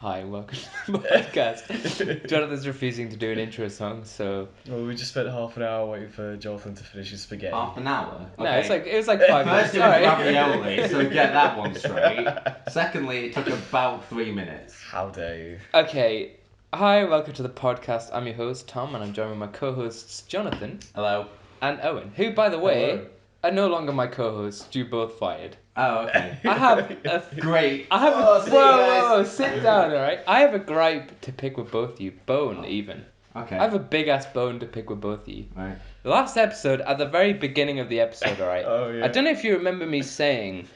Hi, welcome to the podcast. Jonathan's refusing to do an intro song, so... Well, we just spent half an hour waiting for Jonathan to finish his spaghetti. Half an hour? No, it was like 5 minutes. First it was ravioli, so get that one straight. Secondly, it took about 3 minutes. How dare you? Okay, hi, welcome to the podcast. I'm your host, Tom, and I'm joined with my co-hosts, Jonathan. Hello. And Owen, who, by the way, Hello. are no longer my co-hosts. You both fired. Oh, okay. I have a... Great. I have Oh, a... see you guys. Whoa, sit down, alright? I have a gripe to pick with both of you. Bone, even. Okay. I have a big-ass bone to pick with both of you. Right. The last episode, at the very beginning of the episode, alright? Oh, yeah. I don't know if you remember me saying,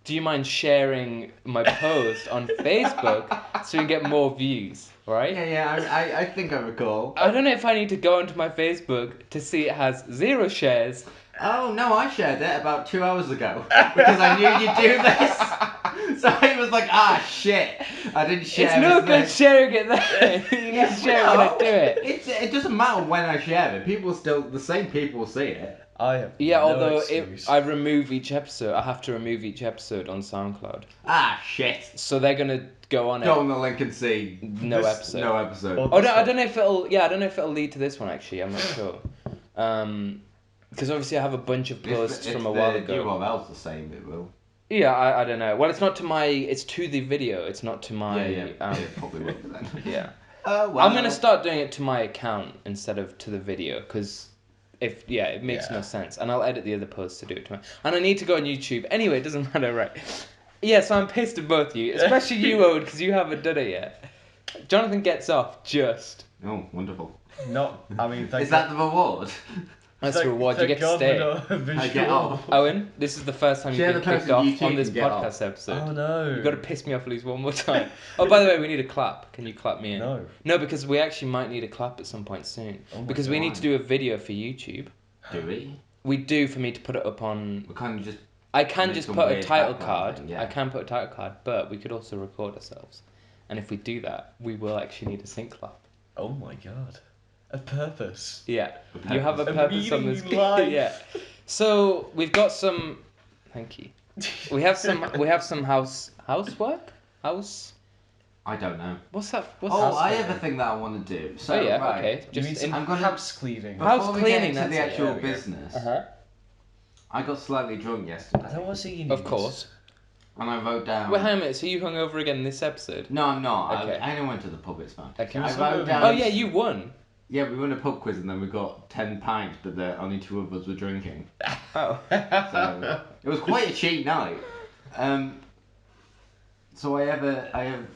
do you mind sharing my post on Facebook so you can get more views, right? Yeah, I think I recall. I don't know if I need to go onto my Facebook to see it has 0 shares. Oh, no, I shared it about 2 hours ago. Because I knew you'd do this. So I was like, shit. I didn't share It's no this good thing. sharing it there. You need to share it when I do it. It doesn't matter when I share it. The same people see it. I have Yeah, no although excuse. I remove each episode, I have to remove each episode on SoundCloud. Shit. So they're gonna go on it. Go on the link and see. No episode. No episode. Well, Oh, no, I don't know if it'll. Yeah, I don't know if it'll lead to this one. Actually, I'm not sure. Because obviously I have a bunch of posts from a while ago. The URL's the same. It will. Yeah, I don't know. Well, it's not to my. It's to the video. It's not to my. It probably will be then. Yeah. Well, I'm gonna start doing it to my account instead of to the video because. It makes no sense, and I'll edit the other posts to do it to me. And I need to go on YouTube anyway. It doesn't matter, right? Yeah, so I'm pissed at both of you, especially you, Owen, because you haven't done it yet. Jonathan gets off just. Oh, wonderful. Not. I mean, thank Is that the reward? That's the reward. You get to stay. I get off. Owen, this is the first time Share you've the been post kicked on off YouTube on this and get podcast off. episode. Oh no. You've got to piss me off at least one more time. Oh, by the way, we need a clap. Can you clap me in? No. No, because we actually might need a clap at some point soon. Oh my because we need God. to do a video for YouTube. Do we? We do for me to put it up on... We can't just. I can Make just some put a weird title background card. thing, yeah. I can put a title card, but we could also record ourselves. And if we do that, we will actually need a sync clap. Oh my god. A purpose. Yeah. A You have a purpose. purpose on meaning this. in life. Yeah. So we've got some. Thank you. We have some housework. House. I don't know. What's that? What's Oh, I housework? have a thing that I want to do. So, Oh yeah. right. Okay. You mean Just in. I'm gonna- house cleaning. House Before we cleaning, get into the that's it, actual there we go. business, Uh-huh. I got slightly drunk I yesterday. don't want to see you. Of nudes. course. And I wrote down. Wait, hang on a minute. So you hung over again this episode? No, I'm not. Okay. I only went to the pub, it's fine. Okay. I was wrote hungover. down. Oh yeah, you won. Yeah, we won a pub quiz and then we got 10 pints, but only 2 of us were drinking. Oh. So it was quite a cheap night. So I have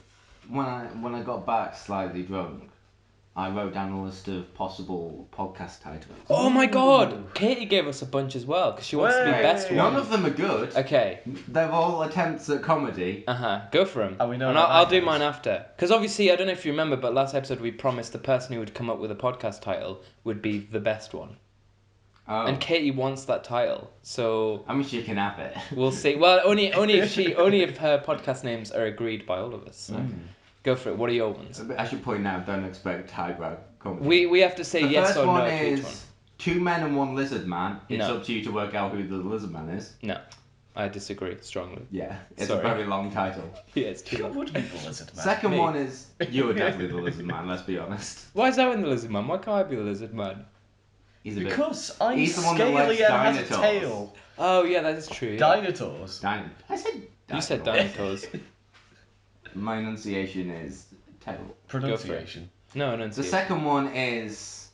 when I got back slightly drunk, I wrote down a list of possible podcast titles. Oh my God! Katie gave us a bunch as well because she wants to be Way. best None one. of them are good. Okay. They're all attempts at comedy. Go for them. Oh, we know and about I'll that, do guys. mine after. Because obviously, I don't know if you remember, but last episode we promised the person who would come up with a podcast title would be the best one. Oh. And Katie wants that title, so I mean, she can have it. we'll see. Well, only if her podcast names are agreed by all of us. So go for it. What are your ones? I should point out, don't expect highbrow comedy. We have to say The yes first or no one to each is one. 2 men and 1 lizard man. It's No. up to you to work out who the lizard man is. No, I disagree strongly. Yeah, it's Sorry. a very long title. Yeah, it's too Who long. would be the lizard man? Second Me. one is you were definitely the lizard man. Let's be honest. Why is Owen the lizard man? Why can't I be the lizard man? He's a bit. Because I'm He's the one that scaly likes and has a dinosaurs. tail. Oh yeah, that is true. Yeah. Dinosaurs. I said. You said dinosaurs. dinosaurs. My enunciation is terrible. Pronunciation. No, no. The second one is.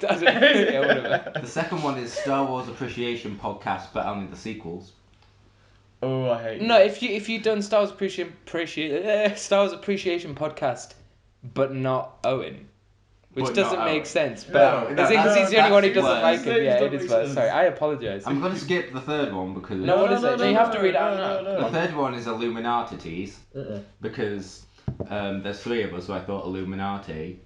I don't know. Yeah, whatever. The second one is Star Wars Appreciation Podcast, but only the sequels. Oh, I hate. No, if you done Star Wars appreciation podcast, but not Owen, which But doesn't not make Owen. sense. No, But no, because he's that's- the only one who that's doesn't worse. like him. Yeah, Don't it is make worse. sense. Sorry, I apologise. I'm going to skip the third one because. No, what is it? No, you have to read it out now. no. The third one is Illuminati's because there's 3 of us, so I thought Illuminati,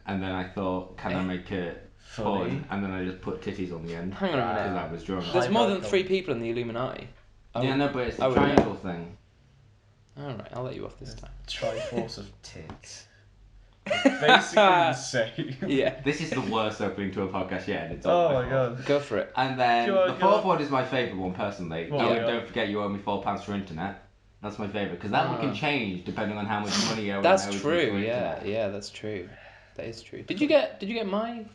and then I thought, can I make it Funny. fun? And then I just put titties on the end Hang on a because minute. I was drunk. There's more than Highbrow 3 people in the Illuminati. Yeah, no, but it's the Oh, triangle thing. All right, I'll let you off this time. Triforce of tits. Basically the same. Yeah, This is the worst opening to a podcast yet, and it's Oh all my god. go for it. And then Go on, the go fourth on. one is my favourite one personally. Well, Oh, yeah. and don't forget you owe me £4 for internet. That's my favourite, because that one can change depending on how much money I owe. That's and how true. much Yeah, that's true. That is true. Did you get my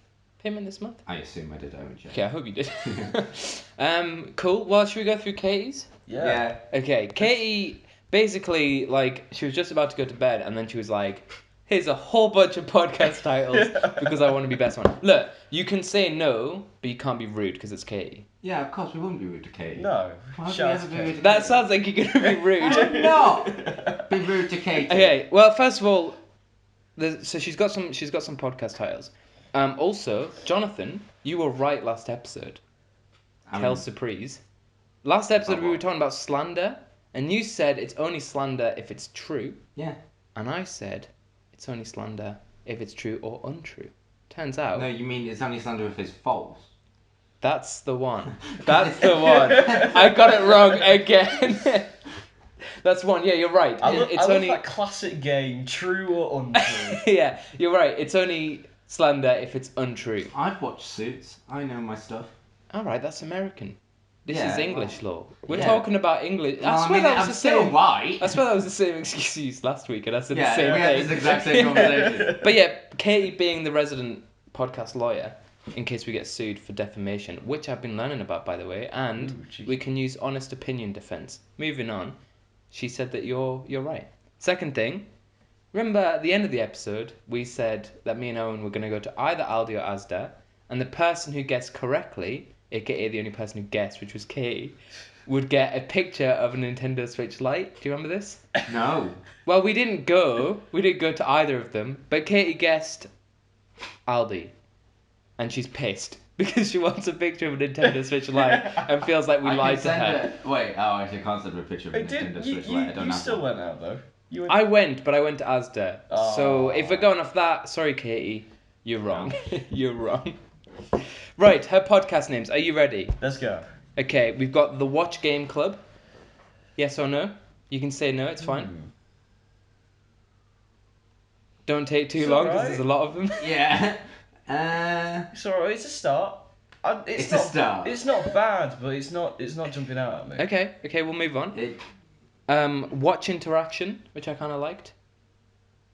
payment this month? I assume I did, I haven't checked. Okay, I hope you did. Cool. Well, should we go through Katie's? Yeah. Okay, Katie basically, like, she was just about to go to bed, and then she was like, here's a whole bunch of podcast titles because I want to be best one. Look, you can say no, but you can't be rude because it's Katie. Yeah, of course we wouldn't be rude to Katie. No. Why would we Shout ever out be to rude Kate. to That Katie? sounds like you're going to be rude. I would not be rude to Katie. Okay, well, first of all, so she's got some podcast titles. Also, Jonathan, you were right last episode. Quelle surprise. Last episode we were talking about slander, and you said it's only slander if it's true. Yeah. And I said it's only slander if it's true or untrue. Turns out... No, you mean it's only slander if it's false. That's the one. That's the one. I got it wrong again. That's one. Yeah, you're right. I love only that classic game, true or untrue. Yeah, you're right. It's only slander if it's untrue. I've watched Suits. I know my stuff. All right, that's American. This Yeah, is English law. We're yeah. talking about English. Well, I swear that was I'm the still same. right. I swear that was the same excuse you used last week, and I said Yeah, the same we had thing. this exact same conversation. But yeah, Katie being the resident podcast lawyer, in case we get sued for defamation, which I've been learning about, by the way, and Ooh, jeez. we can use honest opinion defense. Moving on, she said that you're right. Second thing, remember at the end of the episode, we said that me and Owen were going to go to either Aldi or Asda, and the person who guessed correctly, aka the only person who guessed, which was Katie, would get a picture of a Nintendo Switch Lite. Do you remember this? No. Well, we didn't go to either of them, but Katie guessed Aldi. And she's pissed because she wants a picture of a Nintendo Switch Lite and feels like we I lied can to send her. her. Wait, actually, I can't send her a picture of a Nintendo Switch Lite. I don't You have still one. went out though. You went... I went, but I went to Asda. So Oh. if we're going off that, sorry, Katie, you're wrong. You're wrong. Right, her podcast names. Are you ready? Let's go. Okay, we've got the Watch Game Club. Yes or no? You can say no, it's fine. Don't take too It's long because alright. there's a lot of them. Yeah. It's alright. It's a start. It's not, a start. It's not bad, but it's not jumping out at me. Okay, we'll move on. It Watch interaction, which I kind of liked.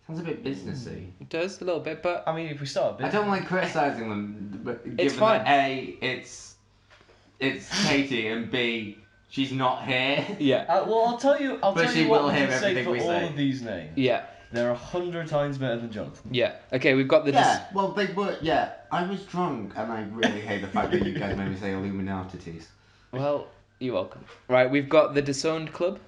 sounds a bit businessy. It does a little bit, but I mean, if we start a bit. I don't like criticising them, but It's given fine. that A, it's Katie, and B, she's not here. yeah, Well, I'll tell you. But she what will we hear can say everything for we all say. of these names. yeah, They're 100 times better than Jonathan. yeah. Okay, we've got the. Yeah, well, they were. Yeah, I was drunk, and I really hate the fact that you guys made me say Illuminati's. Well, you're welcome. Right, we've got the Disowned Club,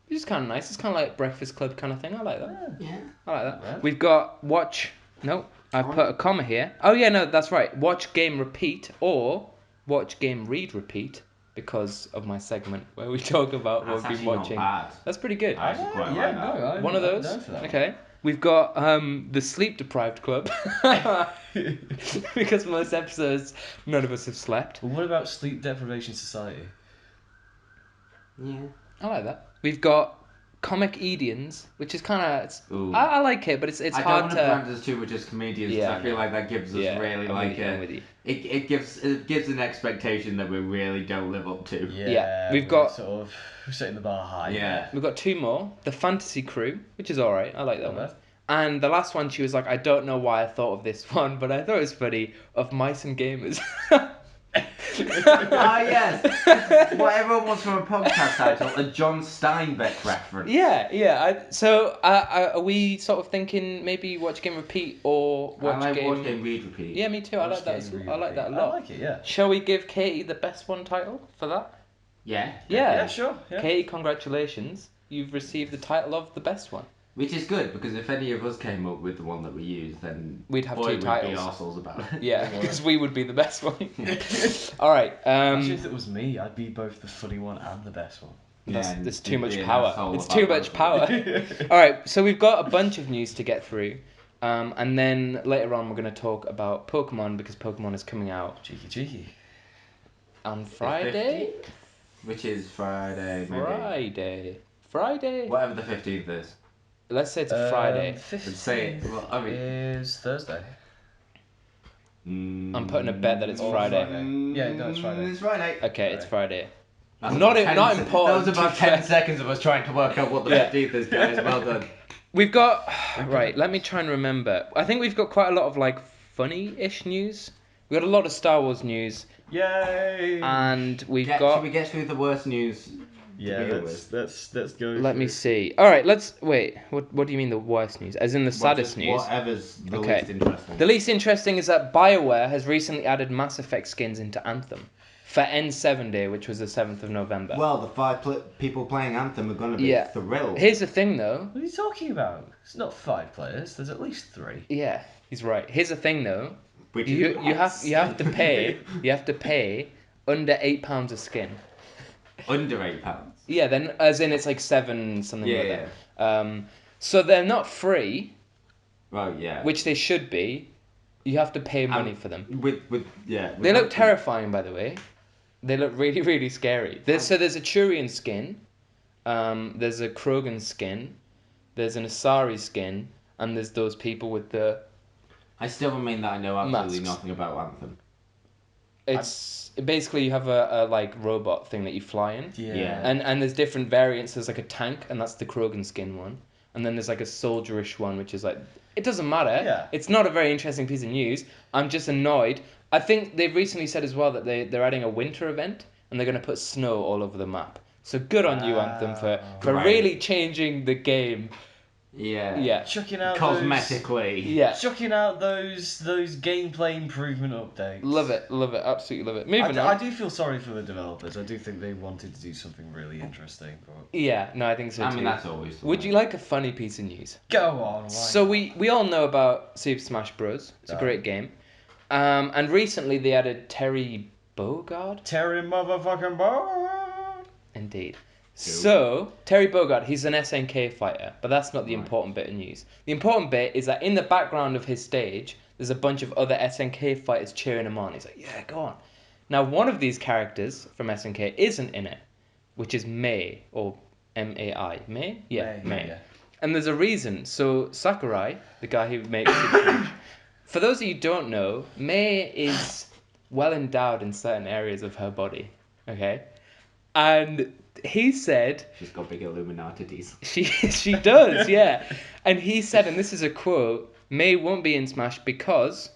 which is kind of nice. It's kind of like Breakfast Club kind of thing. I like that. Yeah. I like that. Yeah. We've got Watch. No, I put a comma here. Oh yeah, no, that's right. Watch Game Repeat or Watch Game Read Repeat because of my segment where we talk about That's what we've actually been watching. not bad. That's pretty good. I actually quite like that. One of those. Okay. We've got the Sleep Deprived Club because most episodes none of us have slept. Well, what about Sleep Deprivation Society? Yeah. I like that. We've got Comic Edians, which is kind of Ooh. I like it, but it's I don't hard want to to. brand us too much as comedians. Yeah, I feel like that gives us really I'm like with you, I'm with you. it gives an expectation that we really don't live up to. Yeah, we've we're got- sort of setting the bar high. Yeah. We've got two more. The Fantasy Crew, which is all right. I like that Not one. bad. And the last one, she was like, I don't know why I thought of this one, but I thought it was funny. Of Mice and Gamers. Ah yes, what everyone wants from a podcast title, a John Steinbeck reference. Yeah. So are we sort of thinking maybe Watch Game Repeat or I Watch like Game? Watch Game Read Repeat. Yeah, me too. I like that. I like that a lot. I like it. Yeah. Shall we give Katie the best one title for that? Yeah. Yeah. Sure. Yeah. Katie, congratulations. You've received the title of the best one. Which is good because if any of us came up with the one that we used, then We'd have boy, two we'd titles. be arseholes about it. Yeah, because we would be the best one. All right. Actually, if it was me, I'd be both the funny one and the best one. and There's too you'd much be an power. asshole It's about too much both. power. All right, so we've got a bunch of news to get through, and then later on we're going to talk about Pokemon because Pokemon is coming out Cheeky. on Friday. 15th? Which is Friday, maybe. Friday. Whatever the 15th is. Let's say it's a Friday. Let's say, well, I mean, is Thursday. I'm putting a bet that it's Or Friday. Yeah, no, it's Friday. It's Friday. Okay, it's Friday. Not important. That was about 10 seconds of us trying to work out what the 15th is, guys. Well done. We've got right. Let me try and remember. I think we've got quite a lot of like funny-ish news. We got a lot of Star Wars news. Yay! And we've got. Should we get through the worst news? Yeah, let's go. Let me see. All right, let's wait. What do you mean the worst news? As in the saddest news? Whatever's the least interesting. The least interesting is that BioWare has recently added Mass Effect skins into Anthem for N7 Day, which was the 7th of November. Well, the 5 people playing Anthem are going to be thrilled. Here's the thing, though. What are you talking about? It's not 5 players. There's at least 3. Yeah, he's right. Here's the thing, though. Which you have to pay under £8 a skin. Under £8. Yeah, then as in it's like 7 something like Yeah. that. So they're not free. Well, yeah. Which they should be. You have to pay money for them. They look terrifying, by the way. They look really, really scary. So there's a Turian skin, there's a Krogan skin, there's an Asari skin, and there's those people with the. I still remain that I know absolutely masks. nothing about Anthem. It's basically you have a like robot thing that you fly in. Yeah. And there's different variants. There's like a tank, and that's the Krogan skin one. And then there's like a soldierish one, which is like it doesn't matter. Yeah. It's not a very interesting piece of news. I'm just annoyed. I think they've recently said as well that they're adding a winter event and they're going to put snow all over the map. So good on you, Anthem, for really changing the game. Yeah. Yeah. Chucking out cosmetically. Chucking out those gameplay improvement updates. Love it, absolutely love it. Moving on. I do feel sorry for the developers. I do think they wanted to do something really interesting. But... Yeah, no, I think so too. I mean, that's always. Would you like a funny piece of news? Go on. So we all know about Super Smash Bros. It's a great game. And recently they added Terry Bogard. Terry motherfucking Bogard. Indeed. So, Terry Bogard, he's an SNK fighter, but that's not the important bit of news. The important bit is that in the background of his stage, there's a bunch of other SNK fighters cheering him on. He's like, yeah, go on. Now, one of these characters from SNK isn't in it, which is Mei, or M-A-I. Mei? Yeah, Mei. Yeah. And there's a reason. So, Sakurai, the guy who makes Super Smash, for those of you who don't know, Mei is well endowed in certain areas of her body, okay? And he said... She's got big Illuminati teeth. She does, yeah. And he said, and this is a quote, Mei won't be in Smash because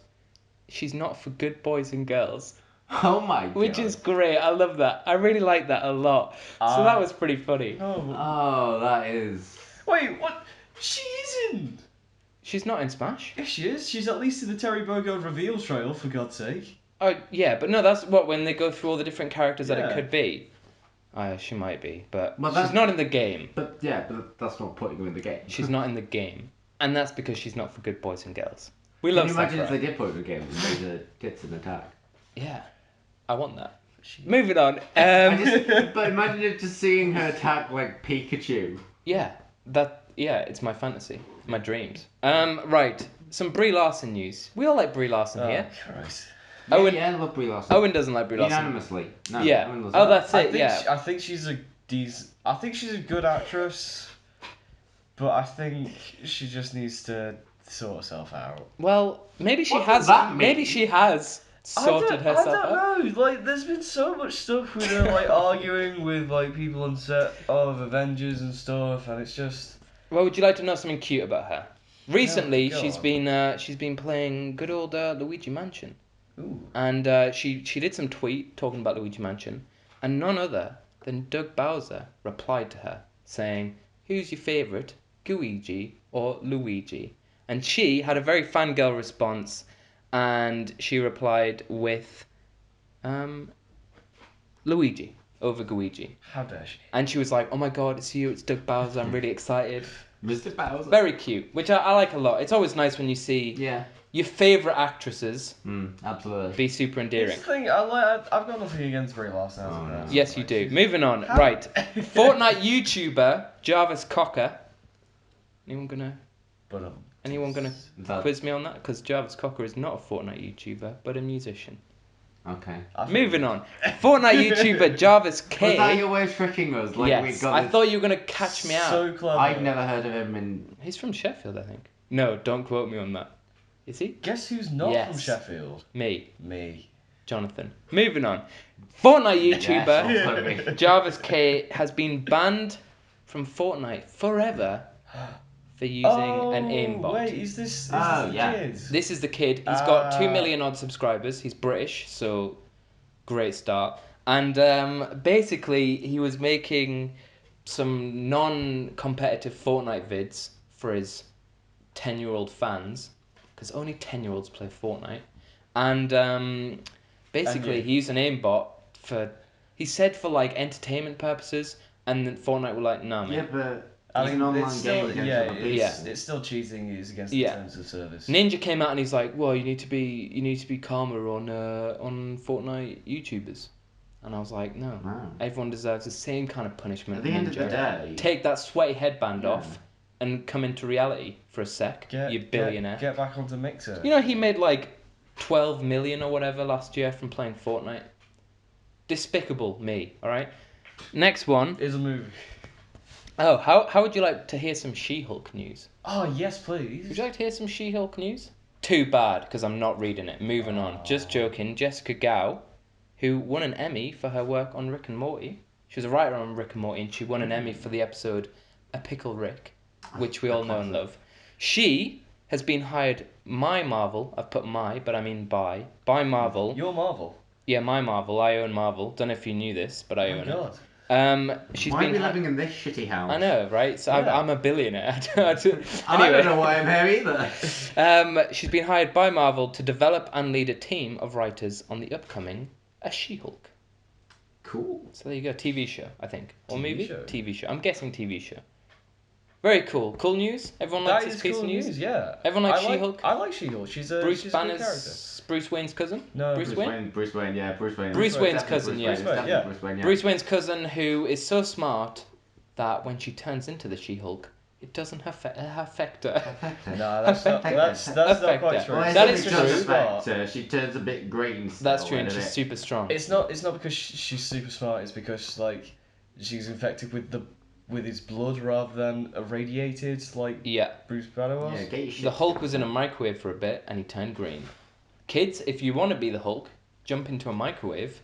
she's not for good boys and girls. Oh my god. Which is great. I love that. I really like that a lot. So that was pretty funny. Oh, that is... Wait, what? She isn't! She's not in Smash? Yes, she is. She's at least in the Terry Bogard reveal trail, for God's sake. Oh, yeah, but no, that's when they go through all the different characters that it could be. She might be, but she's not in the game. But that's not putting her in the game. She's not in the game. And that's because she's not for good boys and girls. We love Sakurai. Can you imagine if they did put her in the game and made her tits an attack? Yeah. I want that. Moving on. But imagine just seeing her attack like Pikachu. Yeah. It's my fantasy. My dreams. Right. Some Brie Larson news. We all like Brie Larson here. Oh, Christ. Owen, I love Brie Larson. Owen doesn't like Brie Larson. Unanimously. No, yeah. Owen That's it. I think she's a good actress, but I think she just needs to sort herself out. Well, maybe she has. Maybe she has sorted herself out. I don't know. Like, there's been so much stuff with her, like arguing with like people on set of Avengers and stuff, and it's just. Well, would you like to know something cute about her? Recently, Go she's been playing good old Luigi Mansion. Ooh. And she did some tweet talking about Luigi Mansion, and none other than Doug Bowser replied to her saying, "Who's your favourite, Gooigi or Luigi?" And she had a very fangirl response, and she replied with, Luigi over Gooigi. How dare she? And she was like, "Oh my god, it's you, it's Doug Bowser, I'm really excited." Mr. Bowser. Very cute, which I like a lot. It's always nice when you see your favourite actresses absolutely be super endearing. It's the thing, I've got nothing against Brie Larson. Yes, you do. Moving on. Right. Fortnite YouTuber Jarvis Cocker. Anyone gonna quiz me on that? Because Jarvis Cocker is not a Fortnite YouTuber, but a musician. Okay. Moving on. Fortnite YouTuber Jarvis K. Was that your way of tricking us? Like yes. I thought you were gonna catch me out. So clever. I'd never heard of him. He's from Sheffield, I think. No, don't quote me on that. Is he? Guess who's not from Sheffield? Me. Jonathan. Moving on. Fortnite Yes, YouTuber follow me. Jarvis K has been banned from Fortnite forever for using an aimbot. Wait, is this Oh, the yeah. kid? This is the kid. He's got 2 million odd subscribers. He's British, so great start. And basically, he was making some non-competitive Fortnite vids for his 10-year-old fans, because only 10-year-olds play Fortnite. And basically, he used an aimbot for, he said for like entertainment purposes, and then Fortnite were like, nah, Yeah, man. but I it's mean, an online it's still, game against yeah, other people. it's still cheating. It's against the Yeah. terms of service. Ninja came out and he's like, well, you need to be calmer on Fortnite YouTubers. And I was like, no. Wow. Everyone deserves the same kind of punishment. At the end of the Ninja. day, Take that sweaty headband Yeah. off and come into reality for a sec, you billionaire. Get back onto Mixer. You know, he made like 12 million or whatever last year from playing Fortnite. Despicable me, alright? Next one. Is a movie. Oh, how would you like to hear some She-Hulk news? Oh yes, please. Would you like to hear some She-Hulk news? Too bad, because I'm not reading it. Moving on. Just joking. Jessica Gao, who won an Emmy for her work on Rick and Morty. She was a writer on Rick and Morty, and she won an Emmy for the episode A Pickle Rick, which we all know and love. She has been hired by Marvel. I've put my, but I mean by Marvel. Your Marvel. Yeah, my Marvel. I own Marvel. Don't know if you knew this, but I Oh my own God. it. She's why are been we living in this shitty house? I know, right? So Yeah. I'm a billionaire. I don't know why I'm here either. She's been hired by Marvel to develop and lead a team of writers on the upcoming A She-Hulk. Cool. So there you go, TV show, I think. Or TV movie? show. TV show. I'm guessing TV show. Very cool. Cool news? Everyone likes That this is piece cool of news? Yeah. Everyone likes I She-Hulk? I like She-Hulk. She's a Bruce she's a good character. Banner's Bruce Wayne's cousin? No, Bruce Wayne? Bruce Wayne, yeah, Bruce Wayne. Bruce Wayne's Definitely cousin, yeah. Bruce Wayne, Bruce Wayne, yeah. Bruce Wayne, yeah. Bruce Wayne's cousin, who is so smart that when she turns into the She-Hulk, it doesn't affect her. No, that's not quite true. Well, it's That not is because true. of fact, she turns a bit green. That's still, true, and isn't she's it? super strong. It's not because she's super smart. It's because like she's infected with his blood rather than irradiated like Yeah. Bruce Banner was. Yeah, get your shit The Hulk was in a together. microwave for a bit, and he turned green. Kids, if you want to be the Hulk, jump into a microwave.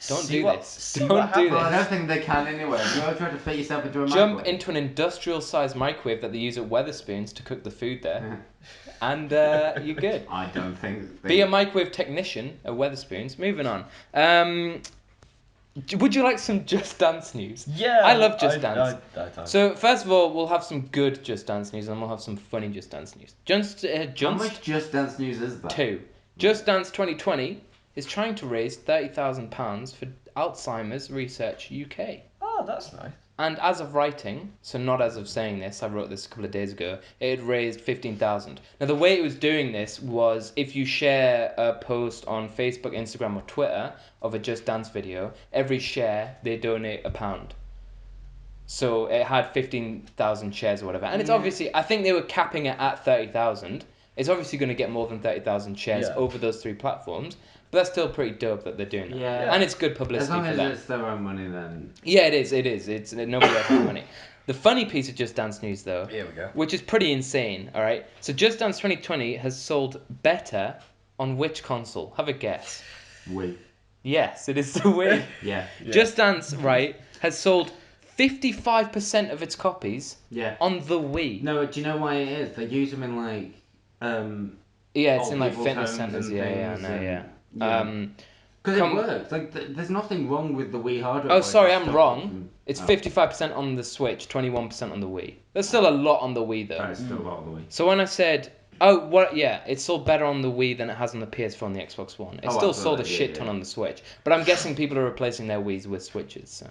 Don't do this. Don't do what Well, I this. don't think they can anyway. If you ever try to fit yourself into a Jump microwave. into an industrial-sized microwave that they use at Weatherspoons to cook the food there, and you're good. I don't think. Be a microwave technician at Weatherspoons. Moving on. Would you like some Just Dance news? Yeah, I love Just Dance. I So first of all, we'll have some good Just Dance news, and we'll have some funny Just Dance news. How much Just Dance news is that? 2. Just Dance 2020 is trying to raise £30,000 for Alzheimer's Research UK. Oh, that's nice. And as of writing, so not as of saying this, I wrote this a couple of days ago, it had raised 15,000. Now the way it was doing this was if you share a post on Facebook, Instagram or Twitter of a Just Dance video, every share they donate £1. So it had 15,000 shares or whatever. And it's obviously, I think they were capping it at 30,000. It's obviously going to get more than 30,000 shares Yeah. over those 3 platforms. But that's still pretty dope that they're doing that. Yeah. And it's good As publicity long for as them. it's their own money, then. Yeah, it is. It's nobody else has money. The funny piece of Just Dance news, though, Here we go. which is pretty insane, all right? So Just Dance 2020 has sold better on which console? Have a guess. We. Yes, it is the Wii. Yeah. Just Dance, right, has sold 55% of its copies Yeah. on the Wii. No, do you know why it is? They use them in like. Yeah, it's old in like people's fitness homes centers. and Yeah, I things know, and- yeah. yeah. Because Come- it works. Like, there's nothing wrong with the Wii hardware. Oh, but sorry, it I'm stops wrong. it from- It's oh. 55% on the Switch, 21% on the Wii. There's still a lot on the Wii, though. Oh, it's still a lot of the Wii. So when I said, oh, what? Yeah, it sold better on the Wii than it has on the PS4 and the Xbox One. It Oh, still sold a absolutely, shit yeah, ton yeah. on the Switch. But I'm guessing people are replacing their Wiis with Switches. So.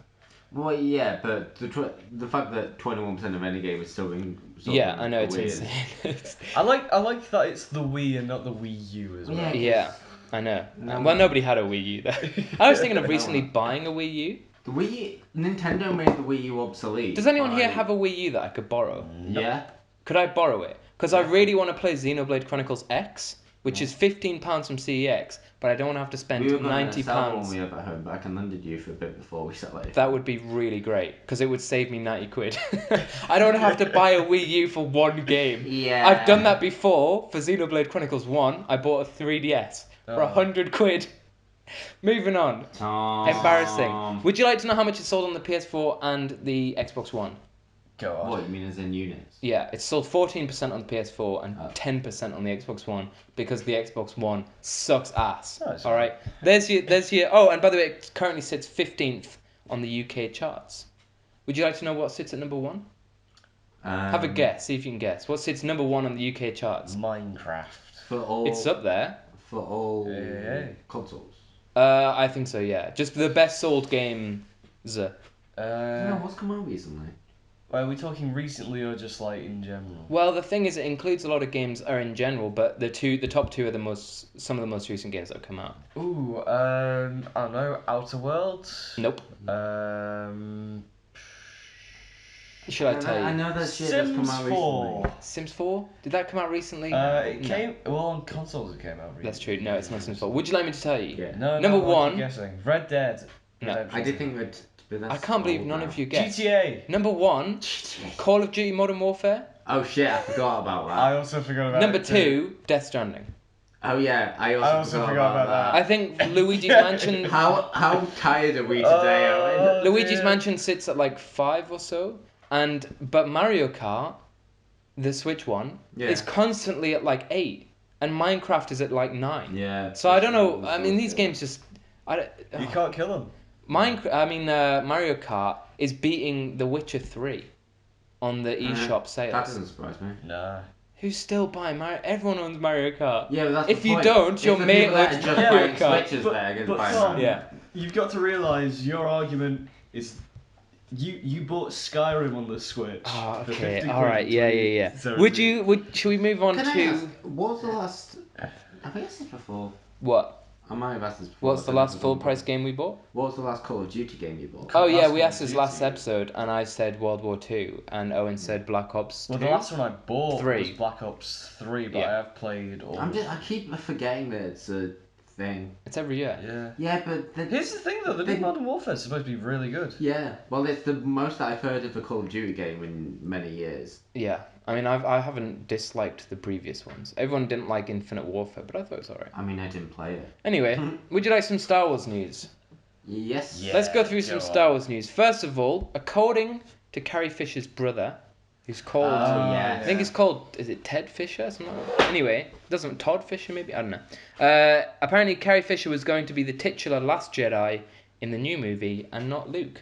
Well, yeah, but the fact that 21% of any game is still being sold Yeah, on I know, the it's Wii is- insane. I like that it's the Wii and not the Wii U as well. Yeah. Yeah, I know. No. Well, nobody had a Wii U, though. I was thinking of recently buying a Wii U. The Wii, Nintendo made the Wii U obsolete. Does anyone here by- have a Wii U that I could borrow? Yeah. Could I borrow it? Because I really want to play Xenoblade Chronicles X, which is £15 from CEX, but I don't want to have to spend We were going £90. to sell one we have at home, but I can lend it to you for a bit before we sell it. That would be really great, because it would save me 90 quid. I don't have to buy a Wii U for one game. Yeah. I've done that before for Xenoblade Chronicles 1. I bought a 3DS for Oh. 100 quid. Moving on. Tom. Embarrassing. Would you like to know how much it sold on the PS4 and the Xbox One? Go on. What, you mean as in units? Yeah, it sold 14% on the PS4 and 10% on the Xbox One because the Xbox One sucks ass. Nice. All right, there's your. Oh, and by the way, it currently sits 15th on the UK charts. Would you like to know what sits at number one? Have a guess. See if you can guess. What sits number one on the UK charts? Minecraft. For all. It's up there. For all Hey. consoles. I think so. Yeah, just the best sold games. No, what's come out recently? Are we talking recently or just like in general? Well, the thing is, it includes a lot of games are in general, but the top two are some of the most recent games that have come out. Ooh, I don't know, Outer Worlds? Nope. Should I tell you? I know that shit that's come Sims out 4. recently. Sims 4? Did that come out recently? It No. came, well, on consoles it came out recently. That's true. No, it's not Sims 4. Would you like me to tell you? Yeah. No, Number what are you one- guessing? Red Dead. No. Redemption. I did think that. But that's I can't believe old none now. of you guessed. GTA. Number one, GTA. Call of Duty Modern Warfare. Oh shit! I forgot about that. I also forgot about Number it too. 2, Death Stranding. Oh yeah, I I also forgot about that. I think Luigi's Mansion. How tired are we today, Owen? Luigi's dear. Mansion sits at like 5 or so, but Mario Kart, the Switch one, Yeah. is constantly at like 8, and Minecraft is at like 9. Yeah. So I don't know. I mean, these games just. You can't kill them. Mario Kart is beating The Witcher 3 on the eShop sales. That doesn't surprise me. Nah. Who's still buying Mario? Everyone owns Mario Kart. Yeah, but that's If the you point. don't, It's your the mate people that owns are just Mario buying Kart. Switches that are going to buy Tom, Mario. Yeah. You've got to realise your argument is you bought Skyrim on the Switch. Oh, for okay. 50 All right. quid, Yeah. so Should we move on Can I to ask, what was the last? Have I asked this before? what? I might have asked this before. What's the last full price game we bought? What was the last Call of Duty game you bought? Oh yeah, Last we Call asked of this last Duty. episode, and I said World War II, and Owen said Black Ops 2. Well, the last one I bought 3. was Black Ops 3, but Yeah. I have played all. I keep forgetting that it's a thing. It's every year. Yeah. Yeah, but Here's the thing though, the new Modern Warfare is supposed to be really good. yeah. Well, it's the most that I've heard of a Call of Duty game in many years. Yeah. I mean, I haven't disliked the previous ones. Everyone didn't like Infinite Warfare, but I thought it was alright. I mean, I didn't play it. Anyway, would you like some Star Wars news? Yes. Yeah. Let's go through some go Star on. Wars news. First of all, according to Carrie Fisher's brother, who's called... Oh, yeah. I think it's called... Is it Ted Fisher? Something like that? Anyway, doesn't Todd Fisher maybe? I don't know. Apparently, Carrie Fisher was going to be the titular Last Jedi in the new movie, and not Luke.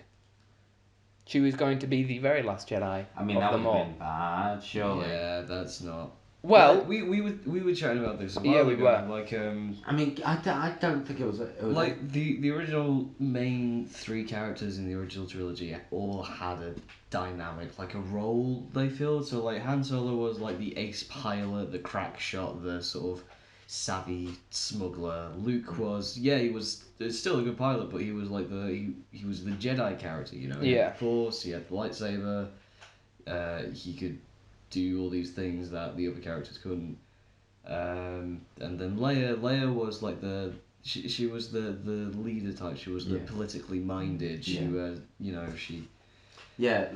She was going to be the very last Jedi I mean, of that would them have all. been bad, surely. Yeah, that's not. Well, we were chatting about this a while Yeah, we ago. were. Like I mean, I don't think it was. like the original main 3 characters in the original trilogy all had a dynamic, like a role they filled. So like Han Solo was like the ace pilot, the crack shot, the sort of savvy smuggler. Luke was he was still a good pilot, but he was like he was the Jedi character, you know. He Yeah. had the Force, he had the lightsaber. He could do all these things that the other characters couldn't. And then Leia was like she was the leader type. She was the Yeah. politically minded. She she Yeah,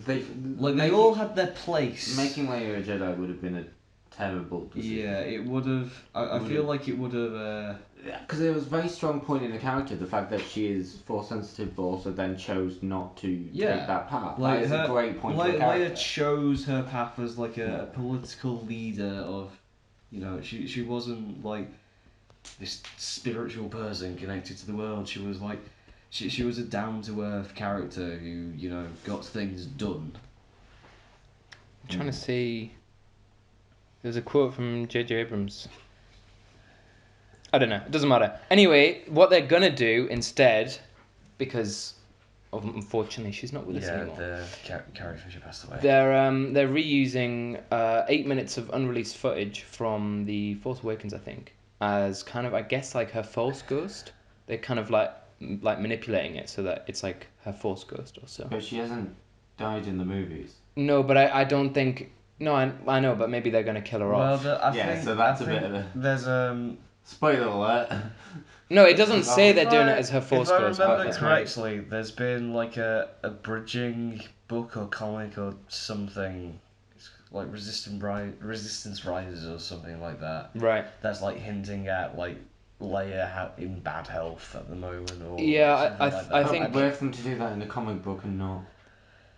they all had their place. making Leia a Jedi would have been a terrible decision. Yeah, it would have. I feel like it would have. Because there was a very strong point in the character, the fact that she is force sensitive, but also then chose not to take that path. Like that is a great point for the Leia character. chose her path as like a political leader of, she wasn't like this spiritual person connected to the world. She was like, she was a down to earth character who got things done. I'm trying to see... There's a quote from J.J. Abrams. I don't know. It doesn't matter. Anyway, what they're gonna do instead, because unfortunately she's not with us anymore. Carrie Fisher passed away. They're reusing 8 minutes of unreleased footage from the Force Awakens, I think, as kind of, I guess, like her Force ghost. They're kind of like manipulating it so that it's like her Force ghost or so. But she hasn't died in the movies. No, but I don't think. No, I know, but maybe they're gonna kill her off. so that's a bit of a... There's Spoiler alert. No, it doesn't say they're doing it as her Force If I ghost. remember That's my- correctly, there's been like a bridging book or comic or something, it's like Resistance Rises or something like that. Right. That's like hinting at like Leia in bad health at the moment, or Yeah, something like that. I But think. where for them to do that in the comic book and not?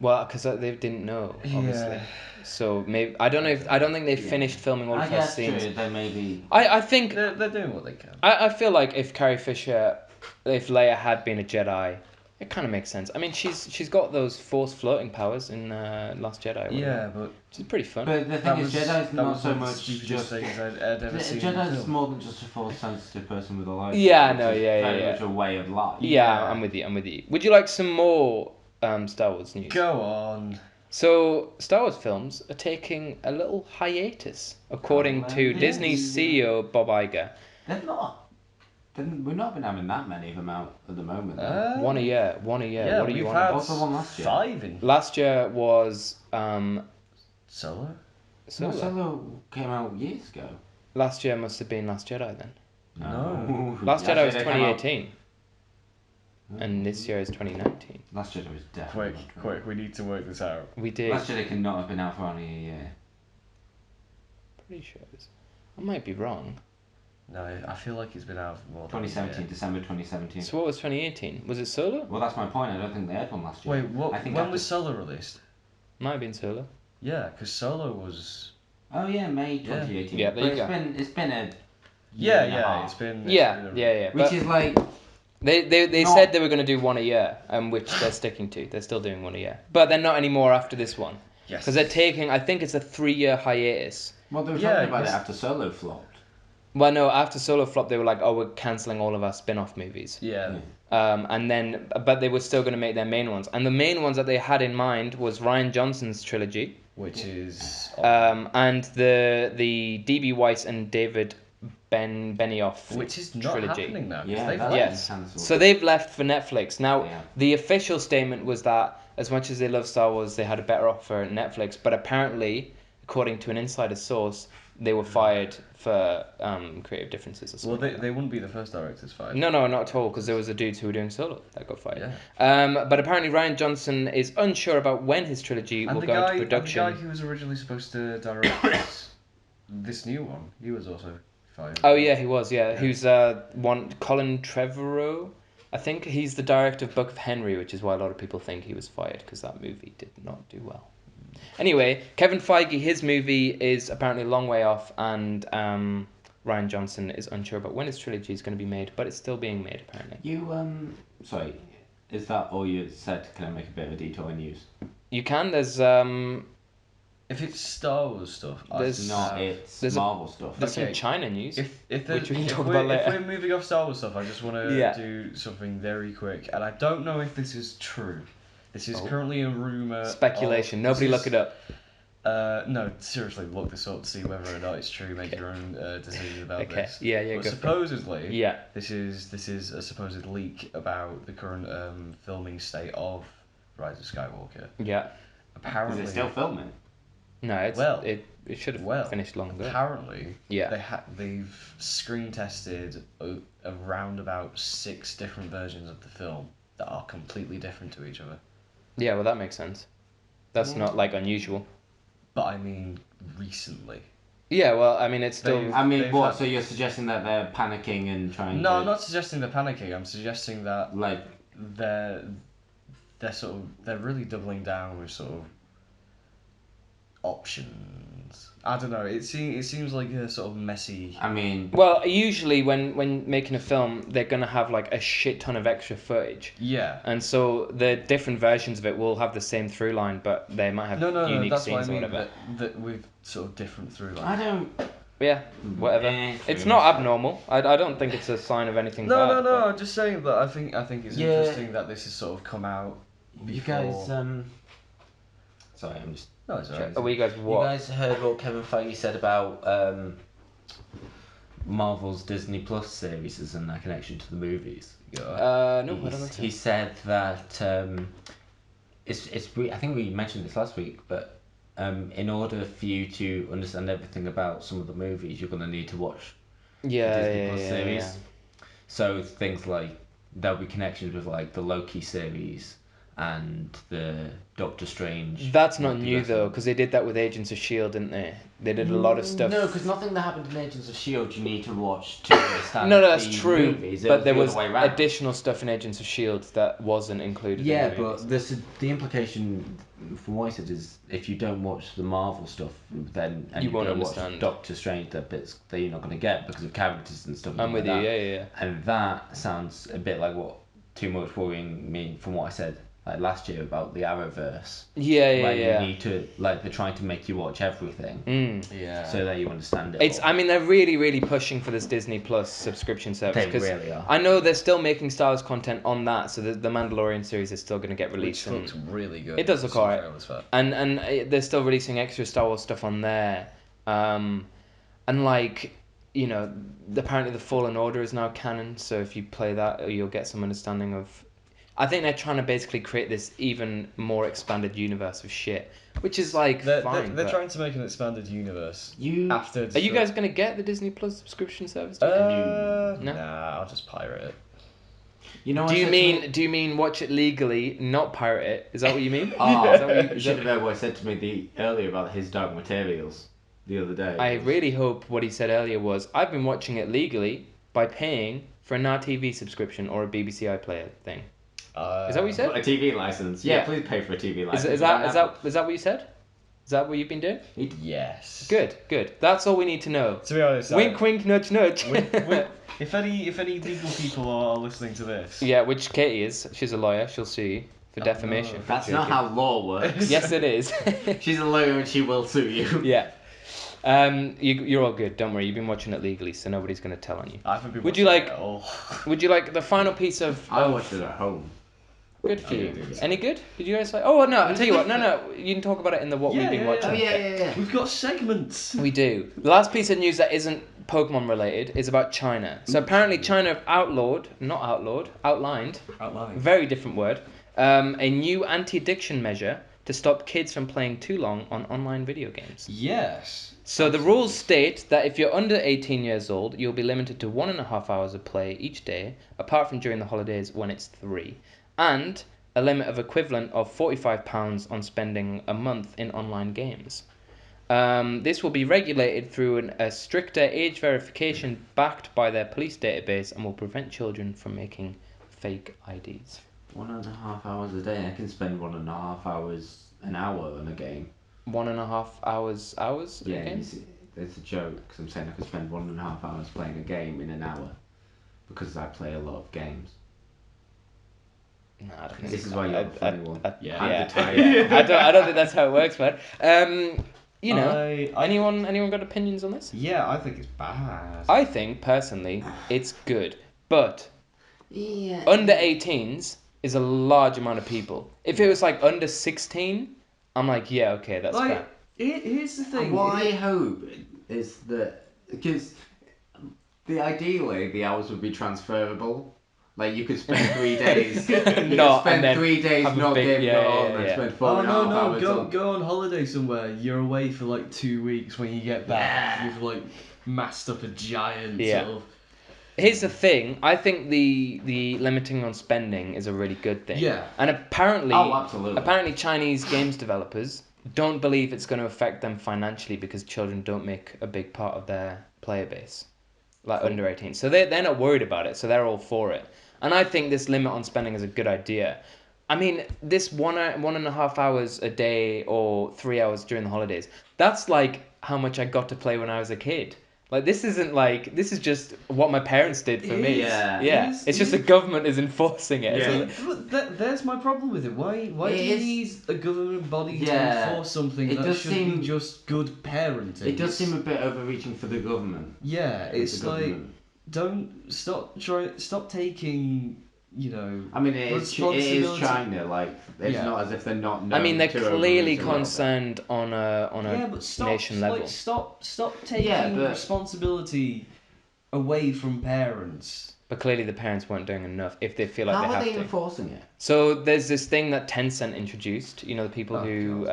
Well, because they didn't know, obviously. Yeah. So maybe I don't know if I don't think they Yeah. finished filming all I of her guess scenes. true. They maybe. I think They're doing what they can. I feel like if Carrie Fisher, if Leia had been a Jedi, it kind of makes sense. I mean, she's got those Force floating powers in Last Jedi. Or whatever, Yeah, but which is pretty fun. But the thing is, Jedi's not so one of the much stupidest just. things I'd ever seen. in Jedi's film. more than just a force sensitive person with a lightsaber. Yeah, which no, is yeah, very yeah. much a way of life. Yeah, Yeah. I'm with you. Would you like some more Star Wars news? Go on. So, Star Wars films are taking a little hiatus, according to Hallelujah. Disney's CEO Bob Iger. They're not. We've not been having that many of them out at the moment. Though. One a year. Yeah, What are you we've on had about? What's the one last year? 5 in Last year was Solo. No, Solo. Solo came out years ago. Last year must have been Last Jedi then. No. Last Jedi was Jedi came out- 2018, and this year is 2019. Last Jedi was definitely. Quick, we need to work this out. We did. Last Jedi cannot have been out for only a year. Pretty sure it was. I might be wrong. No, I feel like it's been out for more than 2017, December 2017. So what was 2018? Was it Solo? Well, that's my point. I don't think they had one last year. Wait, what? I think When after- was Solo released? Might have been Solo. Yeah, because Solo was. Oh yeah, May 2018. Yeah, there but you go. it's been a. Yeah, year and a half. it's been. Yeah. Which But is like. they not- said they were going to do one a year, which they're sticking to. They're still doing one a year, but they're not anymore after this one Yes. because they're taking. I think it's a 3-year hiatus. Well, they were Yeah, talking about it yes. after Solo flopped. Well, no, after Solo flopped, they were like, "Oh, we're canceling all of our spin-off movies." Yeah. And then, but they were still going to make their main ones, and the main ones that they had in mind was Ryan Johnson's trilogy, Which is. and the D.B. Weiss and David Benioff Which is not trilogy. happening now. 'cause Yeah, they've that's left. Yes. cancelled. So they've left for Netflix. Now, Yeah. the official statement was that as much as they love Star Wars, they had a better offer at Netflix. But apparently, according to an insider source, they were fired for creative differences or Well, something. they wouldn't be the first directors fired. No, not at all, because there was the dudes who were doing Solo that got fired. Yeah. But apparently Ryan Johnson is unsure about when his trilogy And will the go guy, into production. and the guy who was originally supposed to direct this new one, he was also fired. Oh yeah, he was. Yeah, Yeah. who's Colin Trevorrow. I think he's the director of Book of Henry, which is why a lot of people think he was fired because that movie did not do well. Anyway, Kevin Feige, his movie is apparently a long way off, and Ryan Johnson is unsure about when his trilogy is going to be made, but it's still being made apparently. You sorry, is that all you said? Can I make a bit of a detour news? You can. There's If it's Star Wars stuff, There's- It's there's a- Marvel stuff. there's some Okay. China news. if Which we can talk we're, about later. If we're moving off Star Wars stuff, I just want to Yeah. do something very quick, and I don't know if this is true. This is currently a rumor. Speculation. Nobody look it up. No, seriously, look this up to see whether or not it's true. Make your own decision about Okay. this. Yeah. But Go for it. supposedly, Yeah. this is a supposed leak about the current filming state of Rise of Skywalker. Yeah. Apparently, Is it still filming? No, it's Well- it should have finished long ago. apparently, Yeah. they've screen tested around about 6 different versions of the film that are completely different to each other. Yeah. Well, that makes sense. That's not like unusual. But I mean, recently. Yeah. Well, I mean, it's still. They've- I mean, they've what? had- So you're suggesting that they're panicking and trying No, to I'm not suggesting they're panicking. I'm suggesting that like they're they're really doubling down with sort of options. I don't know. It seems like a sort of messy. I mean, Well, usually when making a film, they're gonna have like a shit ton of extra footage, Yeah. and so the different versions of it will have the same through line, but they might have No. unique That's what I scenes or mean. whatever. That with sort of different through I lines. don't. Yeah, whatever. It's true. not abnormal. I don't think it's a sign of anything bad. No. but- I'm just saying that I think it's Yeah. interesting that this has sort of come out. You Before... guys. Sorry, I'm just. No, it's alright. Are we guys You what? guys heard what Kevin Feige said about Marvel's Disney Plus series and their connection to the movies? No, I don't He's- think so. He said that I think we mentioned this last week, but in order for you to understand everything about some of the movies, you're going to need to watch Yeah, the Disney yeah, Plus yeah, series. So things like there'll be connections with like the Loki series and the Doctor Strange. That's not new though, because they did that with Agents of S.H.I.E.L.D., didn't they? They did a lot of stuff. No, because nothing that happened in Agents of S.H.I.E.L.D. you need to watch to understand. No, that's the true. Movies. It But there the was other way round. additional stuff in Agents of S.H.I.E.L.D. that wasn't included. Yeah, in the movies. but the implication from what I said is if you don't watch the Marvel stuff, then You won't go understand. watch Doctor Strange, the bits that you're not going to get because of characters and stuff. I'm with like you. that. Yeah. And that sounds a bit like what Too Much Worrying me from what I said like last year about the Arrowverse. Yeah. You need to they're trying to make you watch everything. Yeah. So that you understand it. I mean, they're really, really pushing for this Disney Plus subscription service. They really are. I know they're still making Star Wars content on that, so the Mandalorian series is still going to get released. Which looks really good. It does look alright. And they're still releasing extra Star Wars stuff on there. And like, you know, apparently the Fallen Order is now canon, so if you play that, you'll get some understanding of... I think they're trying to basically create this even more expanded universe of shit, which is like fine. They're trying to make an expanded universe. Are you guys going to get the Disney Plus subscription service? No. No? Nah, I'll just pirate it. You know. Do you mean watch it legally, not pirate it? Is that what you mean? You should have heard what I said to me earlier about his Dark Materials the other day. I really hope what he said earlier was, I've been watching it legally by paying for a Now TV subscription or a BBC iPlayer thing. Is that what you said? A TV license. Yeah, please pay for a TV license. Is that what you said? Is that what you've been doing? Yes. Good. That's all we need to know. To be honest, wink, wink, nudge, nudge. If any legal people are listening to this, yeah, which Katie is. She's a lawyer. She'll sue you for defamation. No. That's not how law works. Yes, it is. She's a lawyer and she will sue you. Yeah. You're all good. Don't worry. You've been watching it legally, so nobody's going to tell on you. I haven't been Would you watching like? it at all. Would you like the final piece of? I watched it at home. Good for you. Any good? Did you guys like? Oh no! I'll tell you what. No. You can talk about it in the what we've been watching. Oh yeah. We've got segments. We do. The last piece of news that isn't Pokemon related is about China. So apparently China have outlined. Very different word. A new anti-addiction measure to stop kids from playing too long on online video games. Yes. So the rules state that if you're under 18 years old, you'll be limited to 1.5 hours of play each day, apart from during the holidays when it's 3. And a limit of equivalent of £45 on spending a month in online games. This will be regulated through a stricter age verification backed by their police database and will prevent children from making fake IDs. 1.5 hours a day. I can spend 1.5 hours an hour on a game. 1.5 hours Yeah, a game? you see, it's a joke because I'm saying I could spend 1.5 hours playing a game in an hour because I play a lot of games. No, I don't think This is why you're the funny one. Yeah. I I don't think that's how it works, man. You know, I anyone got opinions on this? Yeah, I think it's bad. I think personally it's good, but Yeah. under 18s is a large amount of people. If it was like under 16, I'm like, yeah, okay, that's fair. Here's the thing. What I hope is that because ideally the hours would be transferable. Like you could spend 3 days. You could spend 3 days not getting on and spend 4.5 hours. Go on holiday somewhere. You're away for like 2 weeks. When you get back, you've like massed up a giant sort of. Here's the thing. I think the limiting on spending is a really good thing. Yeah. And apparently, absolutely. Apparently, Chinese games developers don't believe it's going to affect them financially because children don't make a big part of their player base, like under 18. So they're not worried about it. So they're all for it. And I think this limit on spending is a good idea. I mean, this 1.5 hours a day or 3 hours during the holidays, that's like how much I got to play when I was a kid. Like, this is just what my parents did for me. Yeah. It's just the government is enforcing it. Yeah. But there's my problem with it. Why do you need a government body to enforce something that should be just good parenting? It does seem a bit overreaching for the government. Yeah, it's like, don't stop taking, you know. I mean, it is China. Like, it's not as if they're not. I mean, they're clearly concerned on a nation level. Like, stop taking responsibility away from parents. But clearly, the parents weren't doing enough. If they feel like they have to. How are they enforcing it? So there's this thing that Tencent introduced. You know, the people who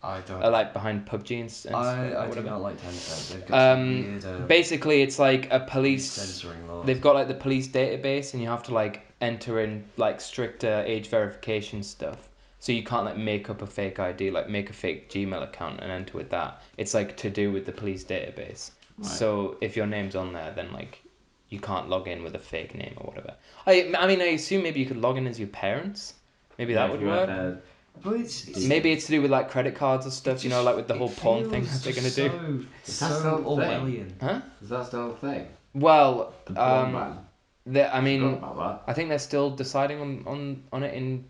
I don't. Like behind PUBG and stuff. I do not like Tencent. They've got some weird. Basically, it's like a police. Censoring laws. They've got like the police database, and you have to like enter in like stricter age verification stuff. So you can't like make up a fake ID, like make a fake Gmail account and enter with that. It's like to do with the police database. Right. So if your name's on there, then like you can't log in with a fake name or whatever. I mean, I assume maybe you could log in as your parents. Maybe that would work. But it's maybe it's to do with like credit cards or stuff, you know, like with the whole porn thing that they're gonna do. Is that still a Orwellian? Huh? Is that still a thing? Well, The porn ban? I mean, about that. I think they're still deciding on it in